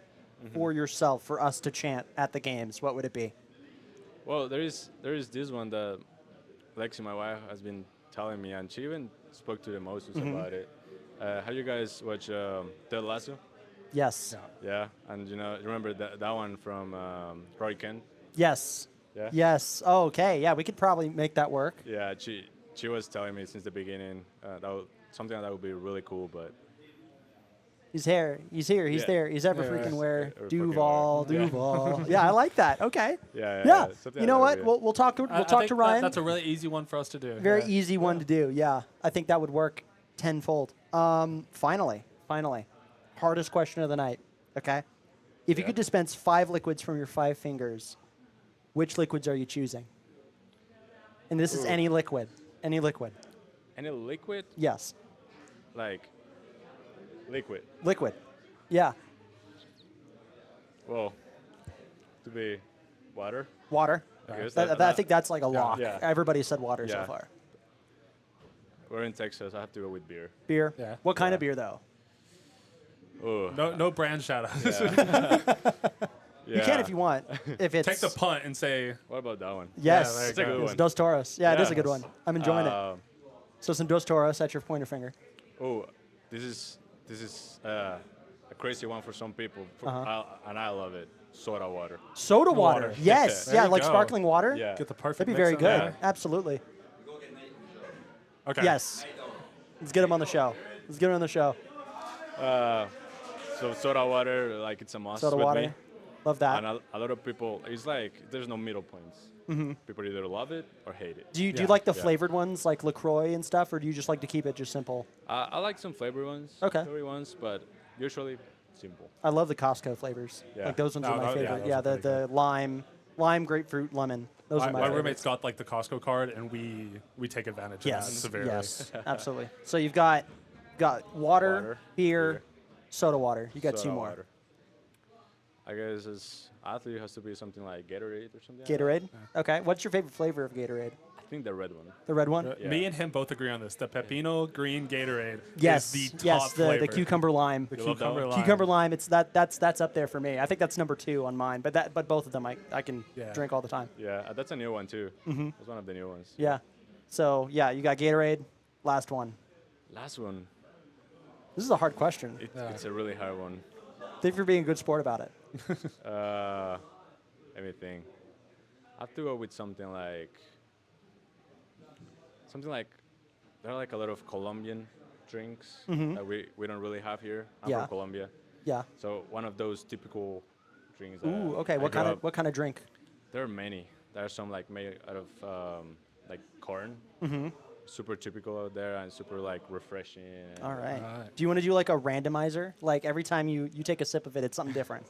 for yourself for us to chant at the games? What would it be? Well, there is this one that Lexi, my wife, has been telling me, and she even spoke to the MOZOS about it. Have you guys watched Ted Lasso? Yes. Yeah, and remember that one from Roy Kent? Yes. Yeah. Yes. Oh, okay. Yeah, we could probably make that work. Yeah, she was telling me since the beginning something that would be really cool, but He's here. He's here. He's Yeah. there. He's ever Yeah. freaking where. Or Duval. fucking where. Duval. Yeah, I like that. Okay. yeah. Something You know like what? that, We'll talk to I we'll talk think to Ryan. That's a really easy one for us to do. Very Yeah. easy one to do. Yeah, I think that would work tenfold. Finally, hardest question of the night. Okay, if you Yeah. could dispense 5 liquids from your 5 fingers, which liquids are you choosing? And this is Ooh. any liquid. Any liquid. Any liquid? Yes. Like liquid. Liquid. Yeah. Well, to be water. Water. I guess I think that's like a lock. Yeah. Everybody said water so Yeah. far. We're in Texas. I have to go with beer. Beer. Yeah. What kind of Yeah. beer though? Oh, No brand shout outs. You can if you want. If it's Take the punt and say, What about that one? yes, there you It's a good it's one. Dos Toros. Yeah, it is a good Yes. one. I'm enjoying it. So some Dos Toros at your pointer finger. Oh, this is a crazy one for some people, and I love it. Soda water. Soda water. Water. Yes. There yeah, you like go. sparkling water. Yeah. get the perfect That'd be mix very in good. there. Absolutely. Okay. Yes. Let's get him on the show. Let's get him on the show. So soda water, like it's a must Soda with water. me. Love that. And a lot of people, it's like there's no middle points. People either love it or hate it. Do you Yeah. like the Yeah. flavored ones like LaCroix and stuff, or do you just like to keep it just simple? I like some flavored ones. Okay. Flavored ones, but usually simple. I love the Costco flavors. Yeah. Like those ones are my yeah, favorite. those Yeah, are the pretty lime, grapefruit, lemon. Those are my My favorites. roommate's got like the Costco card, and we take advantage of that Yes. severely. Yes. Absolutely. So you've got water, Water, beer, beer. soda water. You got Soda 2 more. water. I guess as athlete has to be something like Gatorade or something. like Gatorade. Okay. What's your favorite flavor of Gatorade? that. I think the red one. The red one. Yeah. Me and him both agree on this. The pepino green Gatorade Yes. is the top Yes. The flavor. cucumber lime. The You love that cucumber one? lime. Cucumber lime. That's up there for me. I think that's number 2 on mine. But both of them I can Yeah. drink all the time. Yeah, that's a new one too. It's one of the new ones. Yeah. So yeah, you got Gatorade. Last one. Last one, This is a hard question. it's a really hard one. Thank you for being a good sport about it. Let me think. I have to go with something like there are like a lot of Colombian drinks that we don't really have here. I'm Yeah. from Colombia, Yeah. so one of those typical drinks. that Ooh. Okay. I What grew kind up- of what kind of drink? There are many. There are some like made out of like corn. Super typical out there and super like refreshing. and- All right. Alright. Do you want to do like a randomizer? Like every time you take a sip of it, it's something different.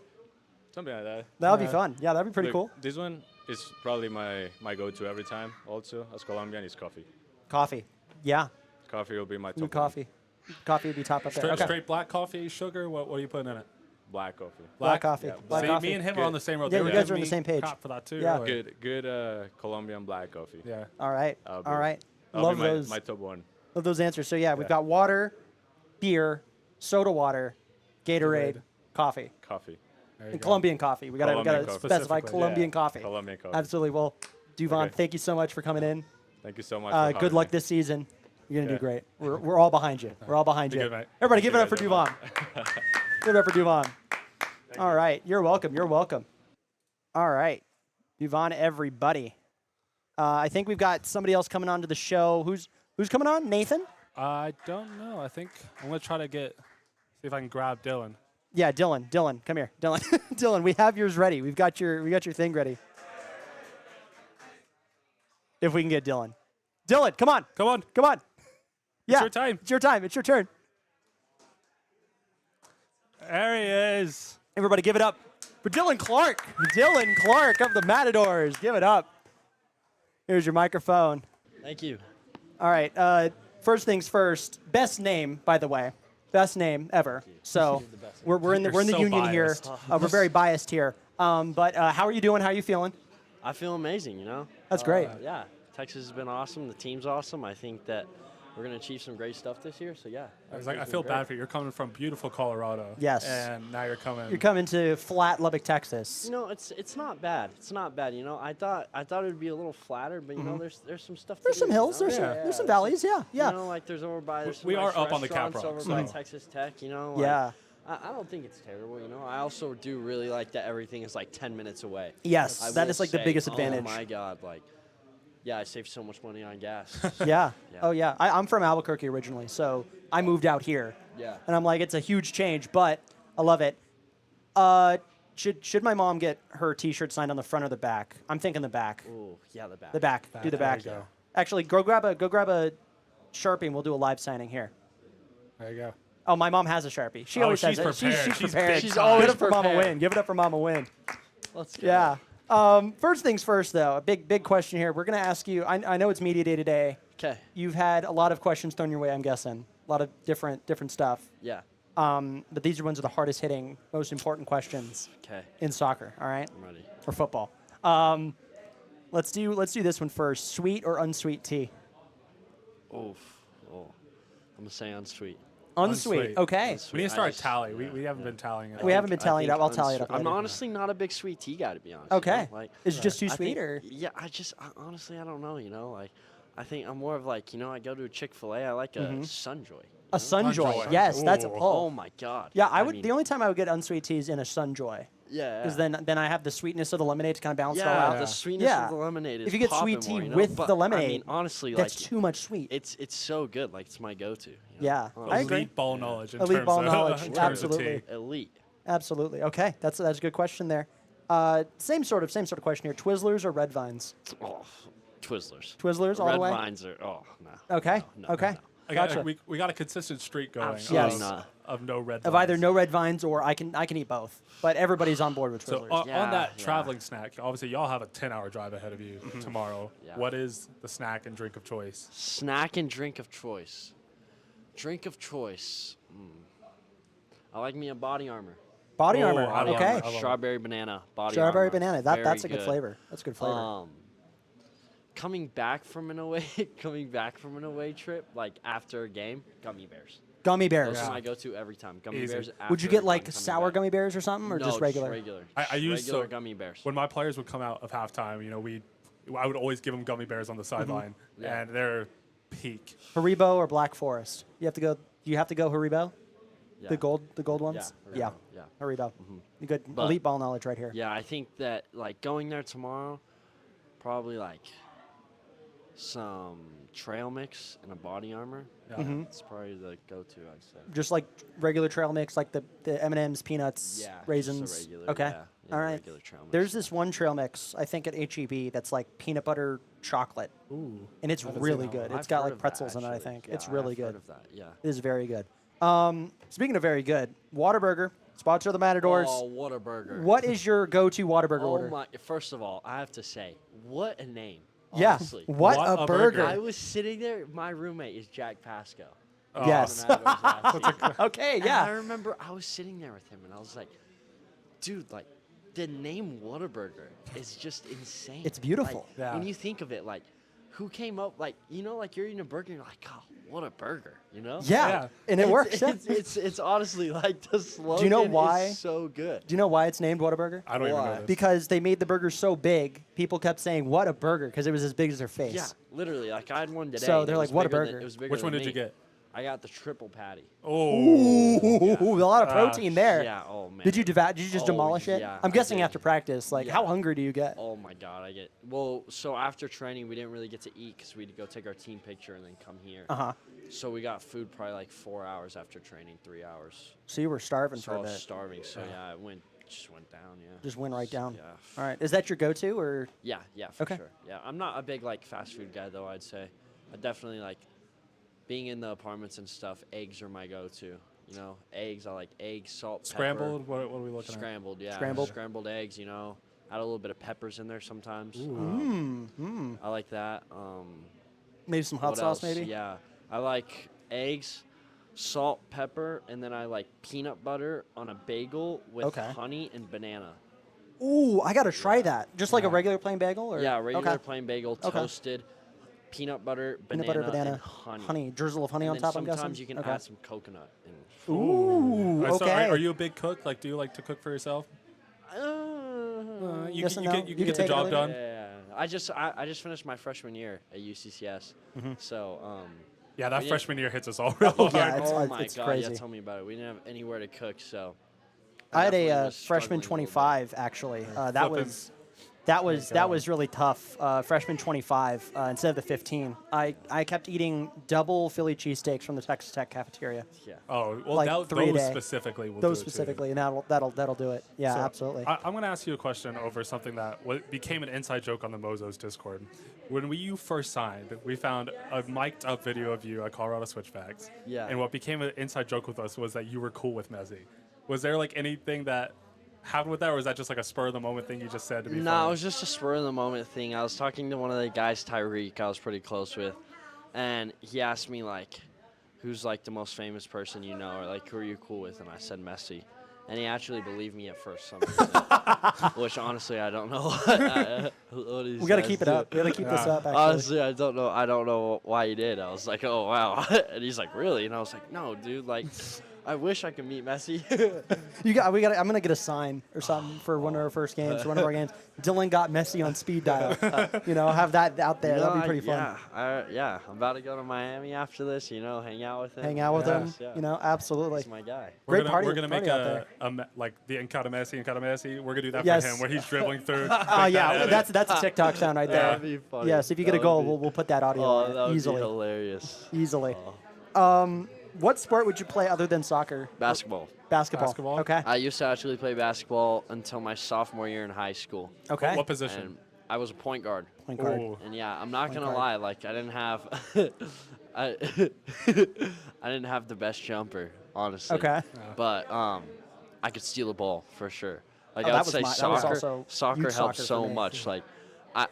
Something like that. That would be Yeah. fun. Yeah, that'd be pretty Look, cool. This one is probably my go-to every time. Also, as Colombian, is coffee. Coffee. Yeah. Coffee will be my top. New one. coffee. Coffee would be top up there. Okay. Straight black coffee, sugar. What are you putting in it? Black coffee. Black coffee. Yeah, Black See, coffee. me and him are Good. on the same road. Yeah, They you were guys giving are on the me same page. crap for that too. Yeah. like- Good Colombian black coffee. Yeah. All right. That'll be- All right. That'll Love be my, those. my top one. Love those answers. So yeah, we've Yeah. got water, beer, soda water, Gatorade, Gatorade. coffee. Coffee. There you And go. Colombian coffee. We got Colombian to coffee. specify Specifically, Colombian yeah. coffee. Colombian coffee. Absolutely. Well, Duvan, Okay. thank you so much for coming in. Thank you so much. For Good having luck me. this season. You're going to do Yeah. great. We're all behind you. We're all behind Be you. good, mate. Everybody, give it up for Thank you, Duvan. Give it up for Duvan. All right. You're welcome. You're welcome. All right. Duvan, everybody. I think we've got somebody else coming on to the show. Who's coming on? Nathan? I don't know. I think I'm gonna try to see if I can grab Dillon. Yeah, Dillon. Dillon, come here. Dillon. Dillon, we have yours ready. We got your thing ready. If we can get Dillon. Dillon, come on. Come on. Come on. Yeah. your time. It's your time. It's your turn. There he is. Everybody give it up for Dillon Clarke. Dillon Clarke of the Matadors. Give it up. Here's your microphone. Thank you. All right. First things first. Best name, by the way. Best name ever. So we're in the You're so union biased. here. We're very biased here. But how are you doing? How are you feeling? I feel amazing, you know? That's great. Yeah, Texas has been awesome. The team's awesome. I think that we're going to achieve some great stuff this year. So, yeah. I feel bad for you. You're coming from beautiful Colorado. Yes. And now you're coming. You're coming to flat Lubbock, Texas. You know, it's not bad. It's not bad. You know, I thought it would be a little flatter, but you know, there's some stuff. There's to some do, hills. You know? There's some valleys. Yeah. Yeah. You know, like there's over by. There's some We are nice up on the Cap restaurants Rocks, over by so- Texas Tech. You know. Yeah. I don't think it's terrible. You know, I also do really like that everything is like 10 minutes away. Yes, I that will is like the say, biggest advantage. Oh my God, like. Yeah, I saved so much money on gas. Yeah. Yeah. Oh, yeah. I'm from Albuquerque originally, so I moved out here. Yeah. And I'm like, it's a huge change, but I love it. Should my mom get her T-shirt signed on the front or the back? I'm thinking the back. Ooh, yeah, the back. The back. Do the There back. you go. Actually, go grab a Sharpie and we'll do a live signing here. There you go. Oh, my mom has a Sharpie. She Oh, always she's has it. prepared. She's She's prepared. big She's time. always Give it up for Mama prepared. Win. Give it up for Mama Win. Let's go. Yeah. First things first, though. A big question here. We're going to ask you. I know it's media day today. Okay. You've had a lot of questions thrown your way, I'm guessing. A lot of different stuff. Yeah. But these are ones of the hardest hitting, most important questions Okay. in soccer. All right, I'm ready. or football. Let's do this one first. Sweet or unsweet tea? Oof. Oh. I'm gonna say unsweet. Unsweet. Okay. Unsweet. We need to start a I just- tally. yeah. We haven't been tallying it. We out. haven't been tallying it up. I'll tally it up I'm later. honestly not a big sweet tea guy, to be honest. you Okay. know? Like, Is it just too I sweet, think- or? Yeah, honestly, I don't know. You know, like, I think I'm more of like, you know, I go to a Chick-fil-A. I like a Sunjoy. you A know? Sunjoy. Sunjoy. Yes, that's a Ooh. pull. Oh my God. Yeah, I would. mean, The only time I would get unsweet tea is in a Sunjoy, Yeah. because then I have the sweetness of the lemonade to kind of balance it all Yeah, out. the sweetness Yeah. of the lemonade is If you get popping sweet tea more, you know? with But, the I lemonade, mean, honestly, That's like, too much sweet. it's so good. Like, it's my go-to. you know? Yeah. Oh, I agree. Elite ball knowledge. In Elite terms ball of, knowledge, in terms of absolutely. tea. Elite. Absolutely. Okay, that's a good question there. Same sort of question here. Twizzlers or Red Vines? Oh, Twizzlers. Twizzlers all Red the way. Vines are. Oh no. Okay. No, Okay. no. Gotcha. We got a consistent streak going Absolutely Yes. not. of no red Of vines. either no Red Vines or I can eat both. But everybody's on board with So Twizzlers. on Yeah, that yeah. traveling snack, obviously y'all have a 10-hour drive ahead of you tomorrow. Yeah. What is the snack and drink of choice? Snack and drink of choice. Drink of choice. I like me a body armor. Body Oh, Armor. I love Okay. it. I love Strawberry banana. Body Strawberry armor. banana. Very That's a good flavor. That's a good flavor. Coming back from an away trip, like after a game, gummy bears. Gummy Those bears. are my go-to every time. Gummy Easy. bears. Would you after get I'm like coming sour back. gummy bears or something, or No, just regular? Regular. I used regular to- gummy bears. When my players would come out of halftime, I would always give them gummy bears on the sideline, Yeah. and they're peak. Haribo or Black Forest? You have to go. You have to go Haribo. Yeah. The gold ones. Yeah. Yeah. Haribo. Haribo. You good But- elite ball knowledge right here. Yeah, I think that like going there tomorrow, probably like some trail mix and a body armor. Yeah. Mm-hmm. It's probably the go-to, I'd say. Just like regular trail mix, like the M&M's, peanuts, Yeah, just a raisins. regular, Okay. yeah, All right. regular trail mix. There's this one trail mix I think at HEB that's like peanut butter chocolate, Ooh. and it's haven't really seen that good. one. It's I've got heard like of that, pretzels in it. I actually. think Yeah, it's really I've good. heard of that. Yeah. It is very good. Speaking of very good, Whataburger, sponsor of the Matadors. Oh, what a burger! What is your go-to Whataburger Oh order? my! First of all, I have to say, what a name. Yeah. Honestly. What What a a burger. burger. I was sitting there. My roommate is Jack Pasco. Oh, Yes. on the Matadors last season. Okay, And I yeah. remember I was sitting there with him, and I was like, dude, like, the name Whataburger is just insane. It's beautiful. Like, Yeah. When you think of it, like, who came up, like, you know, like, you're eating a burger, and you're like, oh, what a burger, you know? Yeah, and it works. Yeah. It's honestly like the slogan. Do you know why? Is so good. Do you know why it's named Whataburger? I don't even know Why? this. Because they made the burger so big, people kept saying, "What a burger," because it was as big as their face. Yeah, literally. Like I had one today. So and they're it like, was what a bigger than- burger. It was bigger Which than one did you me. get? I got the triple patty. Oh. Ooh, a lot of protein there. Yeah. Oh man. Did you just Oh, demolish it? yeah, I'm I guessing did. after practice. Like, how Yeah. hungry do you get? Oh my God, I get so after training we didn't really get to eat because we'd go take our team picture and then come here. So we got food probably like 4 hours after training, 3 hours. So you were starving So for I a was bit. starving. So yeah, it just went down. Yeah. Just went right down. Yeah. All right. Is that your go-to or? Yeah, for Okay. sure. Yeah, I'm not a big like fast food guy though. I'd say, I definitely like being in the apartments and stuff. Eggs are my go-to. You know, eggs. I like eggs, salt, pepper. Scrambled? What are we looking at? Scrambled, yeah. Scrambled? Scrambled eggs. You know, add a little bit of peppers in there sometimes. Mm. I like that. Maybe some hot What sauce, else? maybe. Yeah, I like eggs, salt, pepper, and then I like peanut butter on a bagel with Okay. honey and banana. Ooh, I gotta try that. Just like a regular plain bagel, or Yeah, regular Okay. plain bagel, Okay. toasted, peanut butter, Peanut butter, banana, and honey. honey, drizzle of honey And on then top. I'm sometimes guessing. you can Okay. add some coconut. Ooh, All right, so okay. are you a big cook? Like, do you like to cook for yourself? You, Yes can, and you, no. can, you You can can get the take it or job leave it. done. Yeah, I just finished my freshman year at UCCS, so Yeah, that Yeah. freshman year hits us all real Oh, hard. yeah, oh my it's God, crazy. yeah, tell me about it. We didn't have anywhere to cook, so I had definitely a was freshman struggling a little bit. 25 actually. That Flippin'. was go. that was really tough. Freshman 25 instead of the 15. I kept eating double Philly cheesesteaks from the Texas Tech cafeteria. Yeah. Oh, well, Like 3 a those day. specifically will Those do it, too. specifically, and that'll do it. Yeah, So, absolutely. I'm going to ask you a question over something that became an inside joke on the MOZOS Discord. When you first signed, we found a mic'd up video of you at Colorado Switchbacks. Yeah. And what became an inside joke with us was that you were cool with Messi. Was there like anything that happened with that, or was that just like a spur of the moment thing you just said to be No, funny? it was just a spur of the moment thing. I was talking to one of the guys, Tyreek, I was pretty close with, and he asked me like, who's like the most famous person you know, or like who are you cool with? And I said Messi. And he actually believed me at first, some reason, which honestly I don't know. What we got to keep it up. We got to keep this up. Actually, Honestly, I don't know. I don't know why he did. I was like, oh wow, and he's like, really? And I was like, no, dude. Like, I wish I could meet Messi. I'm gonna get a sign or something for one of our first games, or one of our games. Dylan got Messi on speed dial. Have that out there. That'd be pretty fun. Yeah. I'm about to go to Miami after this. Hang out with him. Hang out with him. Yeah. Absolutely. He's my guy. Great party. We're gonna make party out there. like the Encada Messi. We're gonna do that Yes. for him, where he's dribbling through. Oh yeah, that's a TikTok sound right there. That'd be funny. Yes, if you get a That goal, would be- we'll put that audio Oh, on that it would easily. be hilarious. Easily. Oh. What sport would you play other than soccer? Basketball. Basketball. Basketball? Okay. I used to actually play basketball until my sophomore year in high school. Okay. What position? And I was a point guard. Point guard. Ooh. And yeah, I'm not gonna guard. lie. Like I didn't have, I didn't have the best jumper, honestly. Okay. But I could steal a ball for sure. Like Oh, I that would was say, that was soccer. also Soccer youth helps soccer so for me. much. Like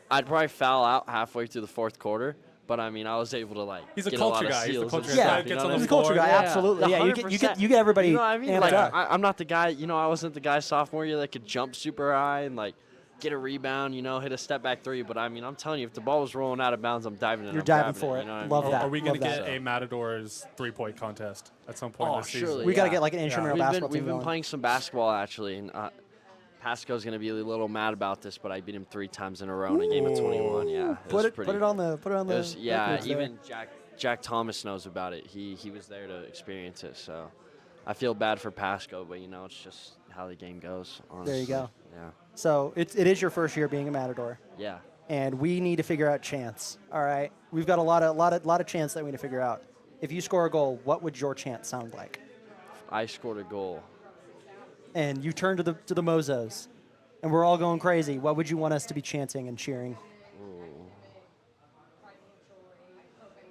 I'd probably foul out halfway through the fourth quarter. But I mean, I was able to like. He's a get culture a lot guy. Of He's the steals culture and guy. stuff, Yeah, you gets know on what I the He's a mean? culture guy. Yeah, Absolutely. Yeah, you get everybody. You know what I mean? amped Like up. I'm not the guy. I wasn't the guy sophomore year that could jump super high and like get a rebound. Hit a step back three. But I mean, I'm telling you, if the ball was rolling out of bounds, I'm diving in. You're I'm diving grabbing for it. it. You know what I Love mean? that. Are we gonna Love get that. a Matadors 3-point contest at some point Oh, this season? surely. We got to Yeah. get like an intramural basketball We've team been going. playing some basketball actually, and Pasco's gonna be a little mad about this, but I beat him 3 times in a row in a game of 21. Yeah, Put was it on the It was, yeah, records there. even Jack Thomas knows about it. He was there to experience it. So I feel bad for Pasco, but it's just how the game goes. Honestly. There you go. Yeah. So it is your first year being a Matador, Yeah. and we need to figure out chants. All right, we've got a lot of chants that we need to figure out. If you score a goal, what would your chant sound like? I scored a goal. And you turn to the MOZOS, and we're all going crazy. What would you want us to be chanting and cheering?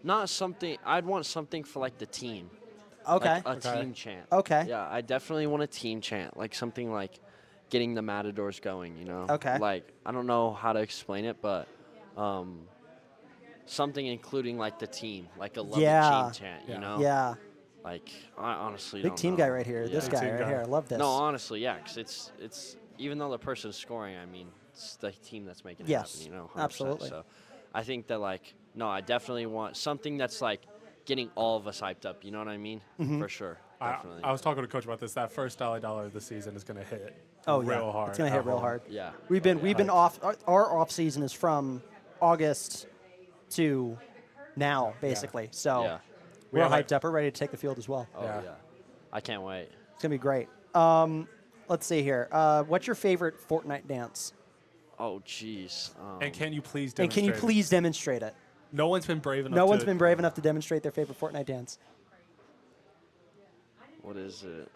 Not something. I'd want something for like the team. Okay. Like a team chant. Okay. Yeah, I definitely want a team chant, like something like getting the Matadors going. Okay. Like I don't know how to explain it, but something including like the team, like a love the Yeah. team chant. Yeah. Yeah. Like I honestly Big don't team know. guy right here. Yeah. This Big guy team right guy. here. I love this. No, honestly, yeah, because it's even though the person's scoring, I mean, it's the team that's making it Yes, happen. 100%. absolutely. So I think that I definitely want something that's like getting all of us hyped up. You know what I mean? For sure. Definitely. I was talking to Coach about this. That first dollar of the season is going to hit real hard. It's going to hit real hard. Yeah. We've been off. Our off season is from August to now, basically. So Yeah. we're hyped up. We're ready to take the field as well. Oh, yeah. I can't wait. It's going to be great. Let's see here. What's your favorite Fortnite dance? Oh, jeez. And can you please And demonstrate? can you please demonstrate it? No one's been brave enough. No one's been brave enough to demonstrate their favorite Fortnite dance. What is it?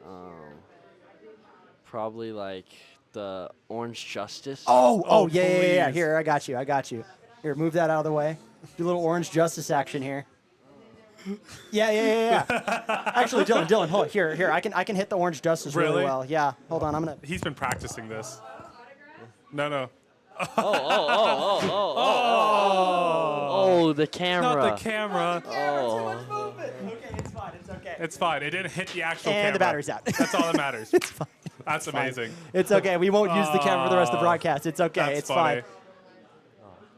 Probably like the Orange Justice. Oh, yeah. please. Here, I got you. Here, move that out of the way. Do a little Orange Justice action here. Yeah. Actually, Dillon, hold on. Here. I can hit the Orange Justice really Really? well. Yeah. Hold on. I'm gonna. He's been practicing this. No. Oh, the camera. Not the camera. Oh. Okay, it's fine. It's okay. It's fine. It didn't hit the actual camera. And the battery's out. That's all that matters. It's fine. That's amazing. It's okay. We won't use the camera for the rest of the broadcast. It's okay. That's It's funny. fine.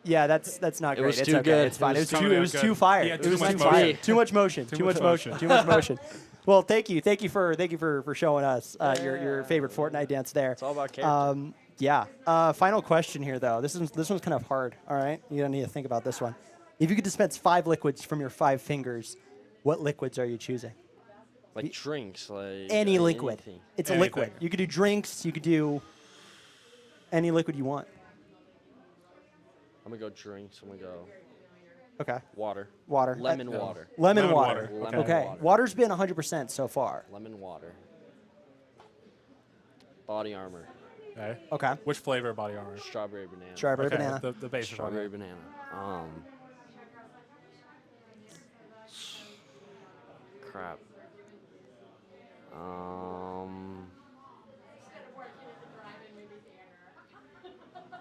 Yeah, that's not great. was It's too okay. good. It's fine. It It was was too. too It was good. too fire. Yeah, It too was much too fire. motion. Too much motion. Too much motion. Well, thank you for showing us your favorite Fortnite dance there. It's all about character. Yeah. Final question here, though. This one's kind of hard. All right, you don't need to think about this one. If you could dispense 5 liquids from your 5 fingers, what liquids are you choosing? Like drinks, like Any liquid. anything. It's a Anything. liquid. You could do drinks. You could do any liquid you want. I'm gonna go drinks. I'm gonna go Okay. water. Water. Lemon water. Lemon Lemon water. water. Okay. Okay. Water. Water's been 100% so far. Lemon water. Body armor. Okay. Okay. Which flavor of body armor? Strawberry banana. Strawberry Okay, banana. The base Strawberry one. banana. Crap.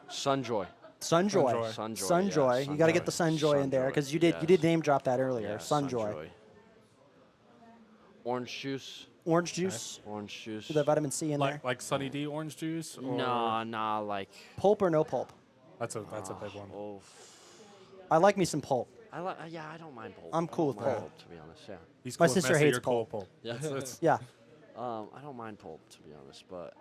Sunjoy. Sunjoy. Sunjoy, yeah, You got to get the Sunjoy. Sunjoy in there because you Sunjoy, did name drop that earlier. Yeah, Sunjoy. Orange juice. Orange juice. Orange juice. With the vitamin C in there. Like Sunny D orange juice? Or Nah, like. Pulp or no pulp? That's a big one. Oh, I like me some pulp. I don't mind pulp. I'm cool I don't with mind pulp. to be honest. Yeah. He's My cool with sister messy, hates you're cool pulp. with pulp. Yeah. That's- Yeah. I don't mind pulp to be honest, but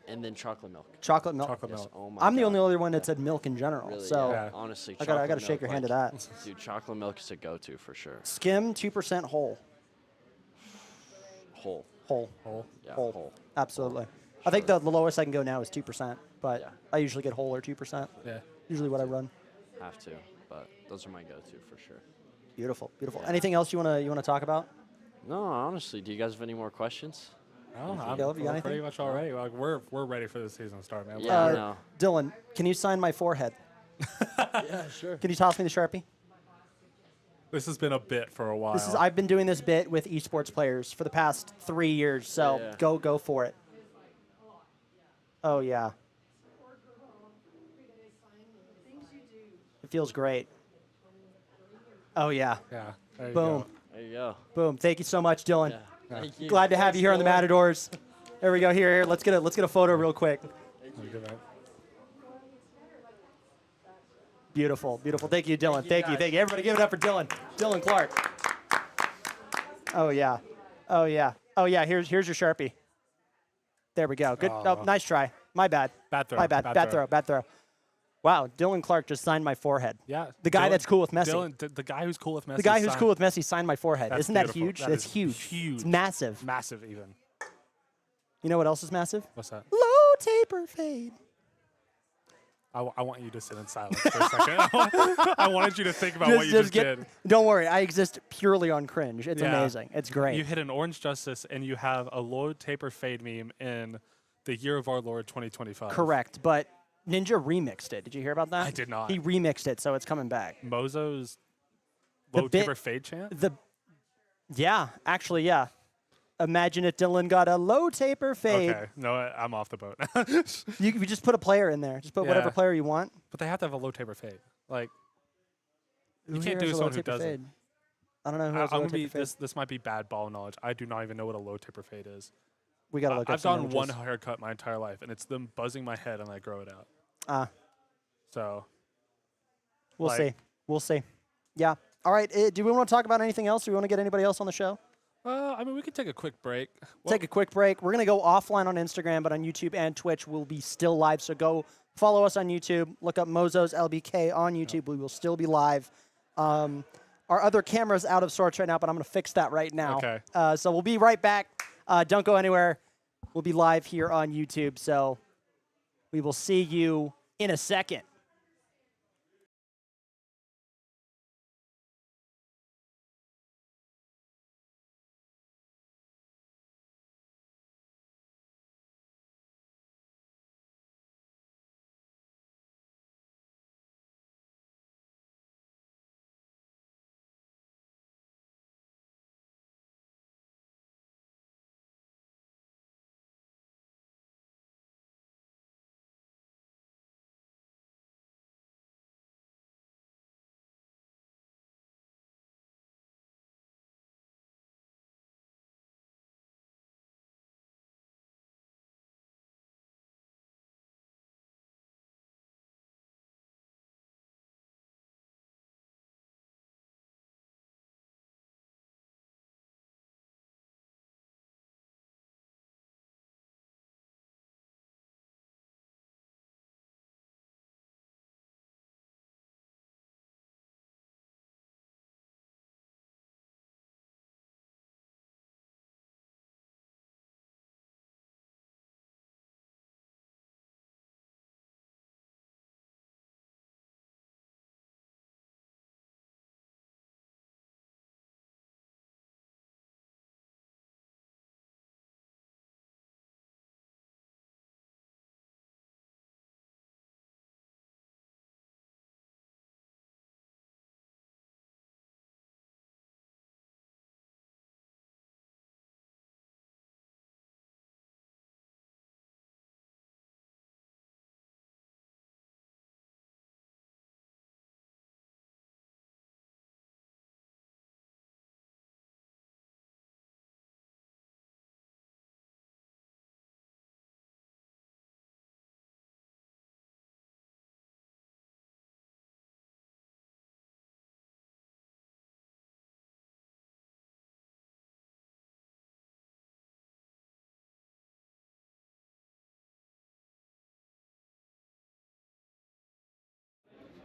and then chocolate milk. Chocolate milk. Chocolate Yes, milk. oh my I'm the God. only other one that said milk in general. Really, So yeah. Yeah. Honestly, I gotta chocolate shake your milk, hand to like, that. Dude, chocolate milk is a go-to for sure. Skim 2% whole. Whole. Whole. Yeah, Whole. whole. Absolutely. I think the lowest I can go now is 2%, but Yeah. I usually get whole or 2%. Yeah. Usually what I run. Have to, but those are my go-to for sure. Beautiful. Anything else you wanna talk about? No, honestly, do you guys have any more questions? Oh, I'm Caleb, you got pretty anything? much all right. Like we're ready for the season to start, man. Yeah, I know. Dylan, can you sign my forehead? Yeah, sure. Can you toss me the Sharpie? This has been a bit for a while. I've been doing this bit with esports players for the past 3 years, so Yeah. go for it. Oh yeah. It feels great. Oh yeah. Yeah. There you Boom. go. There you go. Boom. Thank you so much, Dylan. Yeah. Thank you. Glad to have you here on the Matadors. There we go. Here. Let's get a photo real quick. There you go, man. Beautiful. Thank you, Dylan. Thank you. Everybody give it up for Dylan. Dillon Clarke. Oh yeah. Here's your Sharpie. There we go. Good. Oh, nice try. My bad. Bad throw. My bad. Bad throw. Wow. Dillon Clarke just signed my forehead. Yeah. The guy Dylan- that's cool with Messi. Dylan, the guy who's cool with Messi. The guy who's signed- cool with Messi signed my forehead. That's Isn't that beautiful. huge? That That's is huge. huge. It's massive. Massive even. You know what else is massive? What's that? Low taper fade. I want you to sit in silence for a second. I wanted you to think about what you just did. Don't worry. I exist purely on cringe. It's Yeah. amazing. It's great. You hit an Orange Justice and you have a low taper fade meme in the year of our Lord 2025. Correct. But Ninja remixed it. Did you hear about that? I did not. He remixed it, so it's coming back. MOZOS The low bit- taper fade chant? Yeah, actually, yeah. Imagine if Dylan got a low taper fade. Okay. No, I'm off the boat. You just put a player in there. Just put whatever Yeah. player you want. But they have to have a low taper fade. Like, Who you here can't do has a someone low who taper doesn't. fade? I don't know who I'm has a low gonna be taper fade. this might be bad ball knowledge. I do not even know what a low taper fade is. We gotta look up I've some gotten one images. haircut my entire life, and it's them buzzing my head and I grow it out. So We'll like- see. We'll see. Yeah. All right. Do we want to talk about anything else? Do we want to get anybody else on the show? I mean, we could take a quick break. Take a quick break. We're going to go offline on Instagram, but on YouTube and Twitch, we'll be still live. So go follow us on YouTube. Look up MOZOS LBK on YouTube. We will still be live. Our other camera's out of sorts right now, but I'm going to fix that right now. Okay. So we'll be right back. Don't go anywhere. We'll be live here on YouTube. So we will see you in a second.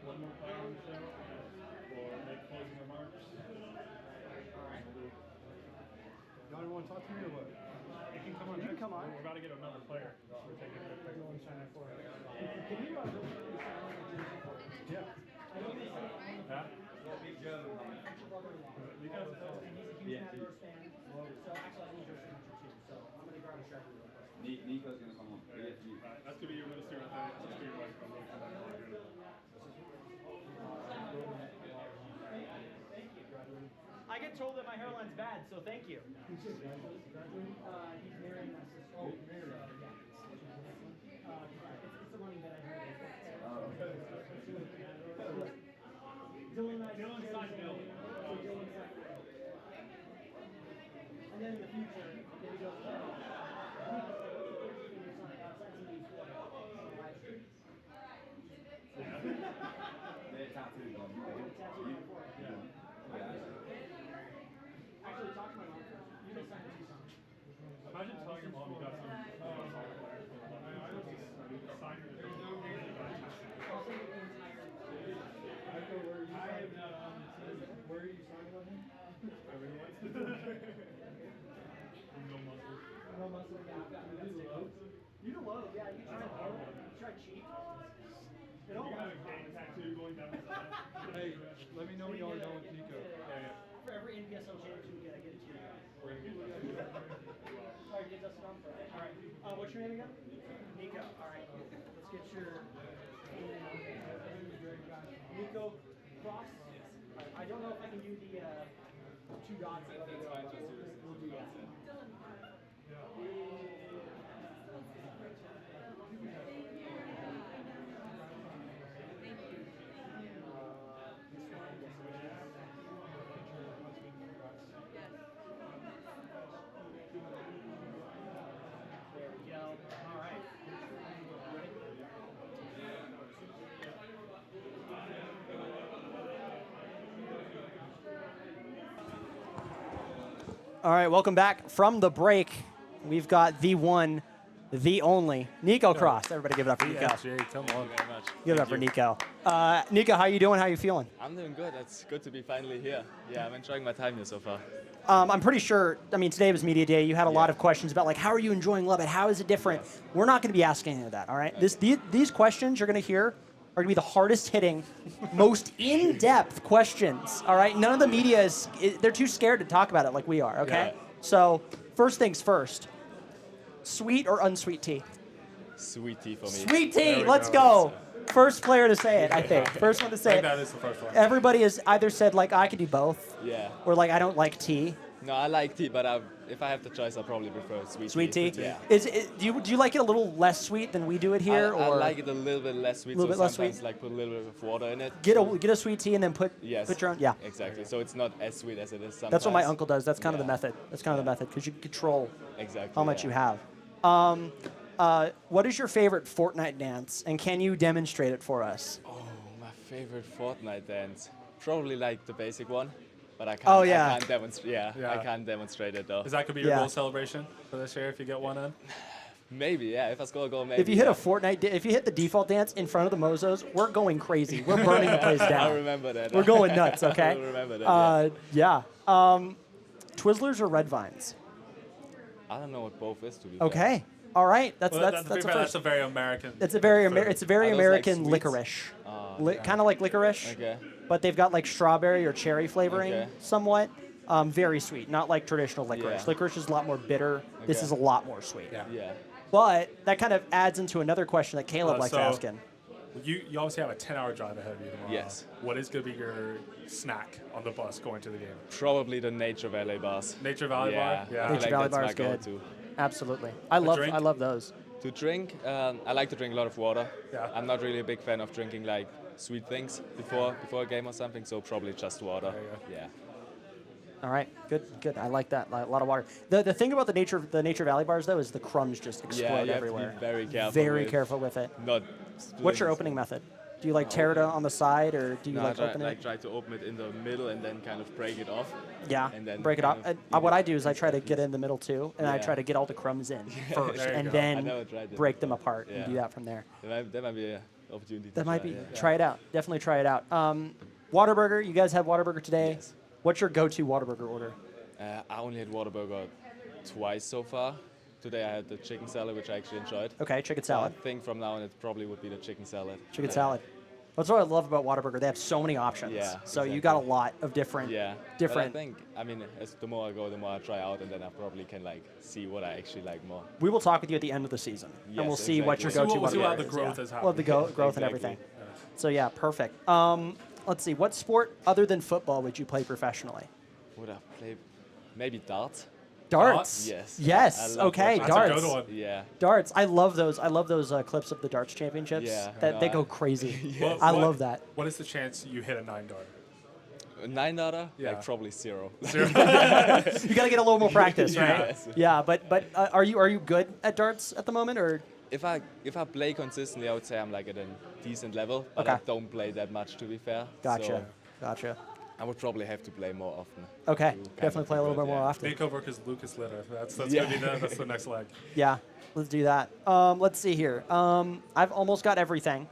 One more player on the show will make closing remarks. Y'all want to talk to me or what? You can come on. You can come on. We're about to get another player. We're taking a quick break. No one's signing for it. Can you yeah. Huh? Big Joe. You guys are and he's a huge Matadors fan. So actually, I need your signature too. So I'm going to grab a shirt real quick. Nico's going to come on. That's going to be your minister right there. Just do your wife. I'm going to come back on here. I get told that my hairline's bad, so thank you. He's marrying my sister. Oh, married. It's the money that I heard. Dillon signed Bill. And then in the future, if he goes Actually, talk to my mom first. You may sign two songs. Imagine telling your mom you got some soccer player for the I was just sign your name. I'll send you the entire. Michael, where are you signing? Where are you signing on him? Everyone. No muscle. No muscle. Yeah, I've got you to load. Yeah, you tried hard. You tried cheap. You have a gang tattoo going down his side. Hey, let me know when y'all are done with Nico. Yeah. For every NPSL championship we get, I get it to you. We're going to get Sorry, get Dustin on for it. All right. What's your name again? Nico. All right. Let's get your Nico Kross. I don't know if I can do the two dots. We'll do that. All right, welcome back from the break. We've got the one, the only, Nico Kross. Everybody give it up for Nico. Yeah, come on. Very much. Give it up for Nico. Nico, how you doing? How you feeling? I'm doing good. It's good to be finally here. Yeah, I'm enjoying my time here so far. I'm pretty sure, I mean, today was media day. You had a lot of questions about, like, how are you enjoying Lubbock? How is it different? Yes. We're not going to be asking any of that, all right? Okay. These questions you're going to hear are going to be the hardest hitting, most in-depth questions, all right? None of the media they're too scared to talk about it like we are, okay? Yeah. So, first things first, sweet or unsweet tea? Sweet tea for me. Sweet tea, we let's go. go. First player to say it, I think. First one to I say think it. that is the first one. Everybody has either said, like, I could do both, Yeah. or, like, I don't like tea. No, I like tea, but if I have the choice, I probably prefer Sweet tea? Yeah. Do you like it a little less sweet than we do it here? I or like it a little bit less sweet, Little so bit less sometimes sweet? like put a little bit of water in it. get a sweet tea and then put Yes. your own? Yeah. Exactly. So it's not as sweet as it is sometimes. That's what my uncle does. That's kind of the Yeah. method. That's kind of the method because you can control Exactly. how much yeah. you have. What is your favorite Fortnite dance, and can you demonstrate it for us? Oh, my favorite Fortnite dance. Probably like the basic one, but I can't. Oh, yeah. I can't demonstrate. Yeah, Yeah. I can't demonstrate it though. Is that going to be your Yeah. goal celebration for this year if you get one in? Maybe, yeah. If I score a goal, maybe. If you hit yeah. a Fortnite, if you hit the default dance in front of the Mozos, we're going crazy. We're burning the place down. I remember that. We're going nuts. Okay. I remember that. Yeah. Twizzlers or Red Vines? I don't know what both is to be fair. Okay. All right. That's Well, that's to be a fair, first. that's a very American. It's a very food. it's a very Are those, like, American sweets? licorice. Yeah. Kind of like licorice, Okay. but they've got like strawberry or cherry flavoring Okay. somewhat. Very sweet, not like traditional licorice. Yeah. Licorice is a lot more bitter. This Okay. is a lot more sweet. Yeah. Yeah. But that kind of adds into another question that Caleb likes so- asking. You obviously have a 10-hour drive ahead of you tomorrow. Yes. What is going to be your snack on the bus going to the game? Probably the Nature Valley bars. Nature Valley yeah. bar? Yeah. I Nature like Valley that's bar my is good. go-to. Absolutely. drink? I love those. To drink, I like to drink a lot of water. Yeah. I'm not really a big fan of drinking like sweet things before a game or something, so probably just water. There you go. Yeah. All right, good. I like that. A lot of water. The thing about the Nature Valley bars though is the crumbs just explode Yeah, you have everywhere. to be very careful. Very with careful with it. Not. What's your splitting opening method? Do you like tear it on the side or do you No, like I open it? try to open it in the middle and then kind of break it off. Yeah, and then break it off. kind of And, eat what it I do is I try to pieces. get in the middle too, and I Yeah. try to get all the crumbs in first, There you and go. I then never tried it break them before. apart and Yeah. do that from there. That might be an opportunity. That to might try, be. yeah. Try it out. Definitely try it out. Whataburger. You guys had Whataburger today. Yes. What's your go-to Whataburger order? I only had Whataburger twice so far. Today I had the chicken salad, which I actually enjoyed. Okay, chicken So salad. I think from now on it probably would be the chicken salad. Chicken Yeah. salad. That's what I love about Whataburger. They have so many options. Yeah, So you got a exactly. lot of different. Yeah. Different. But I think, I mean, as the more I go, the more I try out, and then I probably can like see what I actually like more. We will talk with you at the end of the season, and Yes, we'll see what your exactly. go-to We'll see Whataburger how the is. growth Yeah. is We'll have the growth and Exactly. everything. So yeah, perfect. Let's see. What sport other than football would you play professionally? Would I play maybe darts? Darts. Yes. Yes. I love Okay. That's Darts. a good one. Yeah. Darts. I love those. I love those clips of the darts championships. Yeah, That no, they I- go crazy. What- I what- love that. What is the chance you hit a 9-dart? A 9-darter? Yeah. Like probably 0. You got to get a little more practice, right? Yes. Yeah. But are you good at darts at the moment, or If I play consistently, I would say I'm like at a decent level, but I Okay. don't play that much to be fair. gotcha? So Gotcha. I would probably have to play more often. Okay. to kind Definitely of play a little do bit it, more yeah. often. Nico versus Lucas Litter. That's Yeah. gonna be that's the next leg. Yeah. Let's do that. Let's see here. I've almost got everything.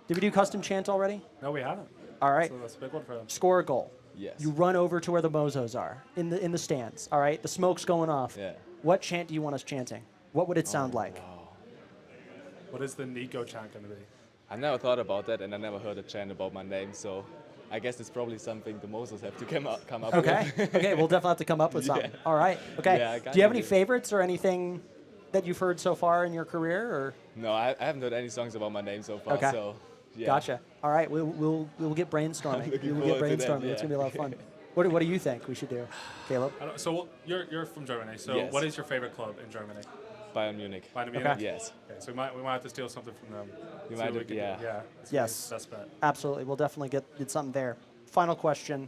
Did we do custom chant already? No, we haven't. All right. So that's a big one for them. Score a goal. Yes. You run over to where the Mozos are in the stands. All right. The smoke's going off. Yeah. What chant do you want us chanting? What would it sound like? Wow. What is the Nico chant gonna be? I never thought about that, and I never heard a chant about my name, so I guess it's probably something the MOZOS have to come up Okay. with. Okay. We'll definitely have to come up with something. All right. Okay. Yeah, I do you have any kinda do. favorites or anything that you've heard so far in your career? Or No, I haven't heard any songs about my name so far, Okay. so yeah. Gotcha. All right. We'll get brainstorming. looking We will get forward to that, brainstorming. It's yeah. gonna be a lot of fun. What do you think we should do, Caleb? I don't, so you're from Germany. So Yes. what is your favorite club in Germany? Bayern Munich. Bayern Munich? Okay. Yes. Okay, so we might have to steal something from them. You See might what we have- can do. yeah. Yeah. That's Yes. my best bet. Absolutely. We'll definitely get something there. Final question,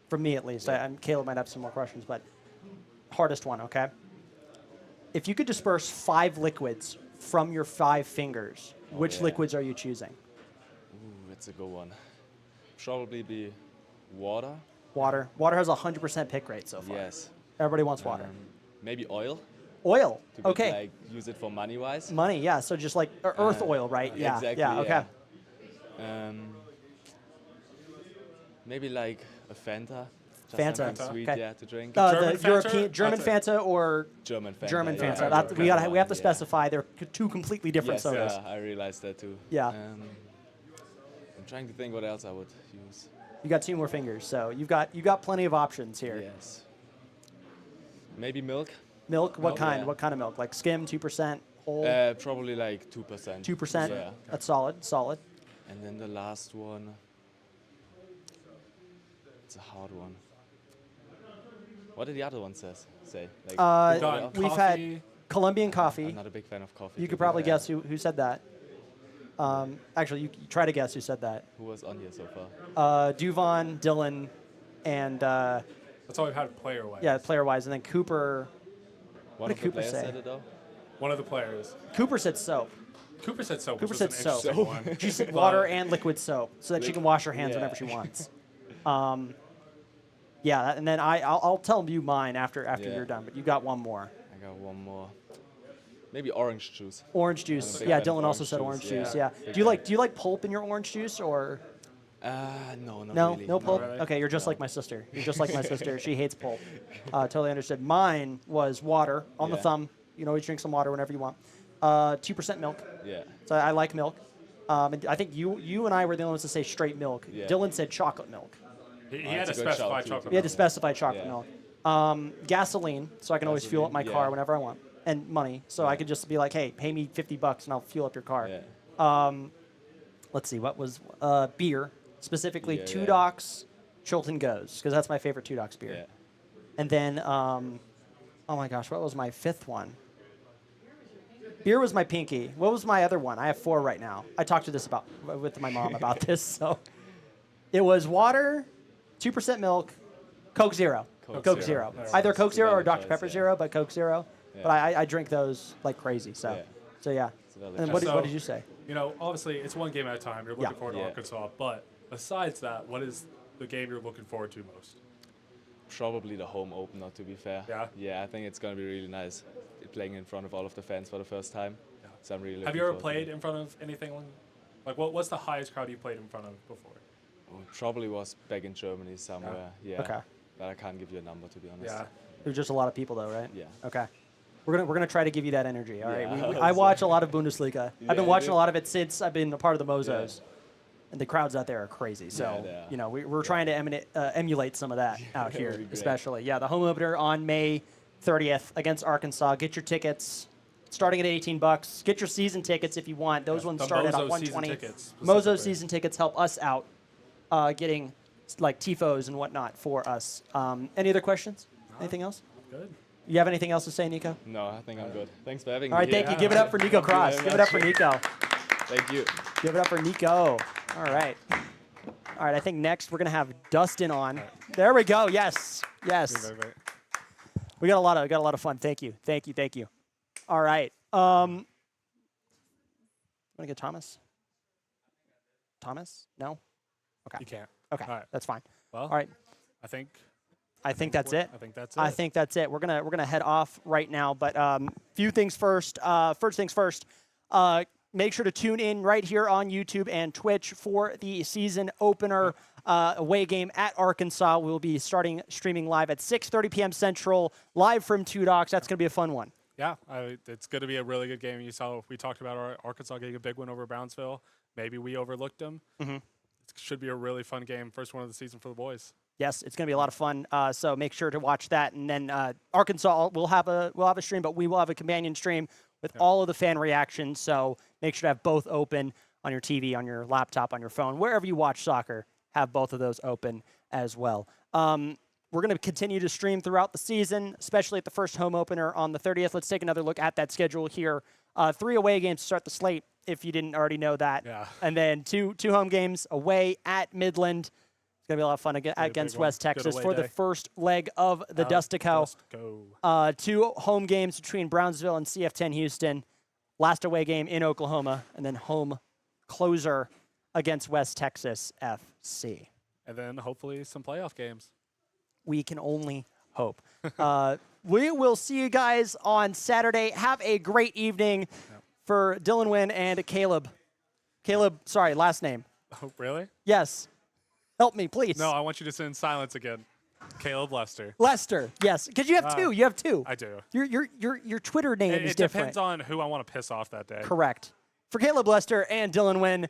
from me at least. Caleb might have some more questions, but hardest one, okay? If you could disperse 5 liquids from your 5 fingers, which yeah. liquids are you choosing? Ooh, that's a good one. Probably be water. Water. Water has a 100% pick rate so far. Yes. Everybody wants water. Maybe oil. Oil. To Okay. like use it for money-wise. Money. Yeah. So just like earth oil, right? Yeah. Exactly. Yeah. Okay. Maybe like a Fanta. Just Fanta. something sweet, Okay. yeah, to drink. German The Fanta? European German That's Fanta or German Fanta. German yeah. Fanta. Yeah, That, we have to Yeah. specify they're two completely different Yes, sodas. yeah, I realized that too. Yeah. I'm trying to think what else I would use. You got 2 more fingers, so you got plenty of options here. Yes. Maybe milk. Milk. What Milk, kind? yeah. What kind of milk? Like skim, 2%, whole, Probably like 2%. 2%. Yeah. That's solid. Solid. And then the last one. It's a hard one. What did the other one say? Like, got We've coffee. had Colombian coffee. I'm not a big fan of coffee. You to could be probably fair. guess who said that. Actually, you try to guess who said that. Who was on here so far? Duvan, Dillon, and That's all we've had player-wise. yeah, player-wise, and then Cooper. One did of the Cooper players say? said it though. One of the players. Cooper said soap. Cooper said soap. Cooper which said was an soap. interesting one. She said But water and liquid soap, so that she can wash her hands Yeah. whenever she wants. Yeah, and then I'll tell you mine after Yeah. you're done. But you got one more. I got one more. Maybe orange juice. Orange juice. big Yeah, fan of Dylan also orange said juice, orange yeah. juice. Yeah. Big Do you fan. like pulp in your orange juice or No, not no? really. No pulp. really. Okay, you're just like my sister. You're just like my sister. She hates pulp. Totally understood. Mine was water on the Yeah. thumb. You can always drink some water whenever you want. 2% milk. Yeah. So I like milk. And I think you and I were the only ones to say straight milk. Yeah. Dylan said chocolate milk. He had to That's a good specify shout, too. chocolate. We had to milk. specify chocolate Yeah. milk. Gasoline, so I can always fuel up my Gasoline, car yeah. whenever I want. And money, so I could just be like, hey, pay me $50 and I'll fuel up your car. Yeah. Let's see, what was beer, specifically Yeah, Two yeah. Docks Chilton Goes, because that's my favorite Two Docks beer. Yeah. And then, oh my gosh, what was my 5th one? Beer was my pinky. What was my other one? I have 4 right now. I talked to this with my mom about this. So it was water, 2% milk, Coke Zero. Coke Zero. Zero. That's Either nice. Coke Zero or Valid Dr. choice, Pepper yeah. Zero, but Coke Zero. Yeah. But I drink those like crazy. So Yeah. so yeah. It's a valid And choice. what So- did you say? You know, obviously, it's one game at a time. You're looking Yeah. forward to Yeah. Arkansas. But besides that, what is the game you're looking forward to most? Probably the home opener, to be fair. Yeah? Yeah, I think it's going to be really nice playing in front of all of the fans for the first time. Yeah. So I'm really Have looking you ever forward to played in front of anything? Like, what's the highest crowd you played in front of before? Oh, probably was back in Germany somewhere. Yeah. Okay. But I can't give you a number, to be honest. Yeah. There's just a lot of people though, right? Yeah. Okay. We're gonna try to give you that energy. All right. Yeah, We, I I hope watch so. a lot of Bundesliga. I've been Yeah, watching you a lot of it since I've been a part of the MOZOS. Yeah. And the crowds out there are crazy. So, Yeah, they are. you know, we're trying to emulate some of that out that here, would be great. especially. Yeah, the home opener on May 30th against Arkansas. Get your tickets starting at $18. Get your season tickets if you want. Those ones the start at MOZOS season $120. tickets, MOZOS specifically. season tickets help us out getting like tifos and whatnot for us. Any other questions? Anything else? Good. You have anything else to say, Nico? No, I think I'm good. Thanks for having All right, me. thank you. Yeah. Give it up for Nico Kross. very Give it up for much. Nico. Thank you. Give it up for Nico. All right. All right, I think next we're going to have Dustin on. There we go. Yes. Yes. We got a lot of fun. Thank you. Thank you. Thank you. All right. Want to get Thomas? Thomas? No? You can't. Okay. All right. That's fine. Well, All right. I think that's it. I think that's it. I think that's it. We're gonna head off right now, but few things first. First things first. Make sure to tune in right here on YouTube and Twitch for the season opener away game at Arkansas. We'll be streaming live at 6:30 p.m. Central, live from Two Docks. That's gonna be a fun one. Yeah, it's going to be a really good game. You saw we talked about our Arkansas getting a big win over Brownsville. Maybe we overlooked them. Mm-hmm. It should be a really fun game. First one of the season for the boys. Yes, it's going to be a lot of fun. So make sure to watch that, and then Arkansas will have a stream, but we will have a companion stream with all of the fan reactions. So make sure to have both open on your TV, on your laptop, on your phone, wherever you watch soccer. Have both of those open as well. We're going to continue to stream throughout the season, especially at the first home opener on the 30th. Let's take another look at that schedule here. 3 away games to start the slate, if you didn't already know that. Yeah. And then two home games away at Midland. It's going to be a lot of fun against big West one. Good Texas away for the day. first leg of the Dustico. Go. 2 home games between Brownsville and CF10 Houston. Last away game in Oklahoma, and then home closer against West Texas FC. And then hopefully some playoff games. We can only hope. We will see you guys on Saturday. Have a great evening for Dillon Wynn and Caleb. Caleb, sorry, last name. Oh, really? Yes. Help me, please. No, I want you to sit in silence again. Caleb Lester. Lester, yes. Because you have two. You have two. I do. Your Twitter name is it different. depends on who I want to piss off that day. Correct. For Caleb Lester and Dillon Wynn,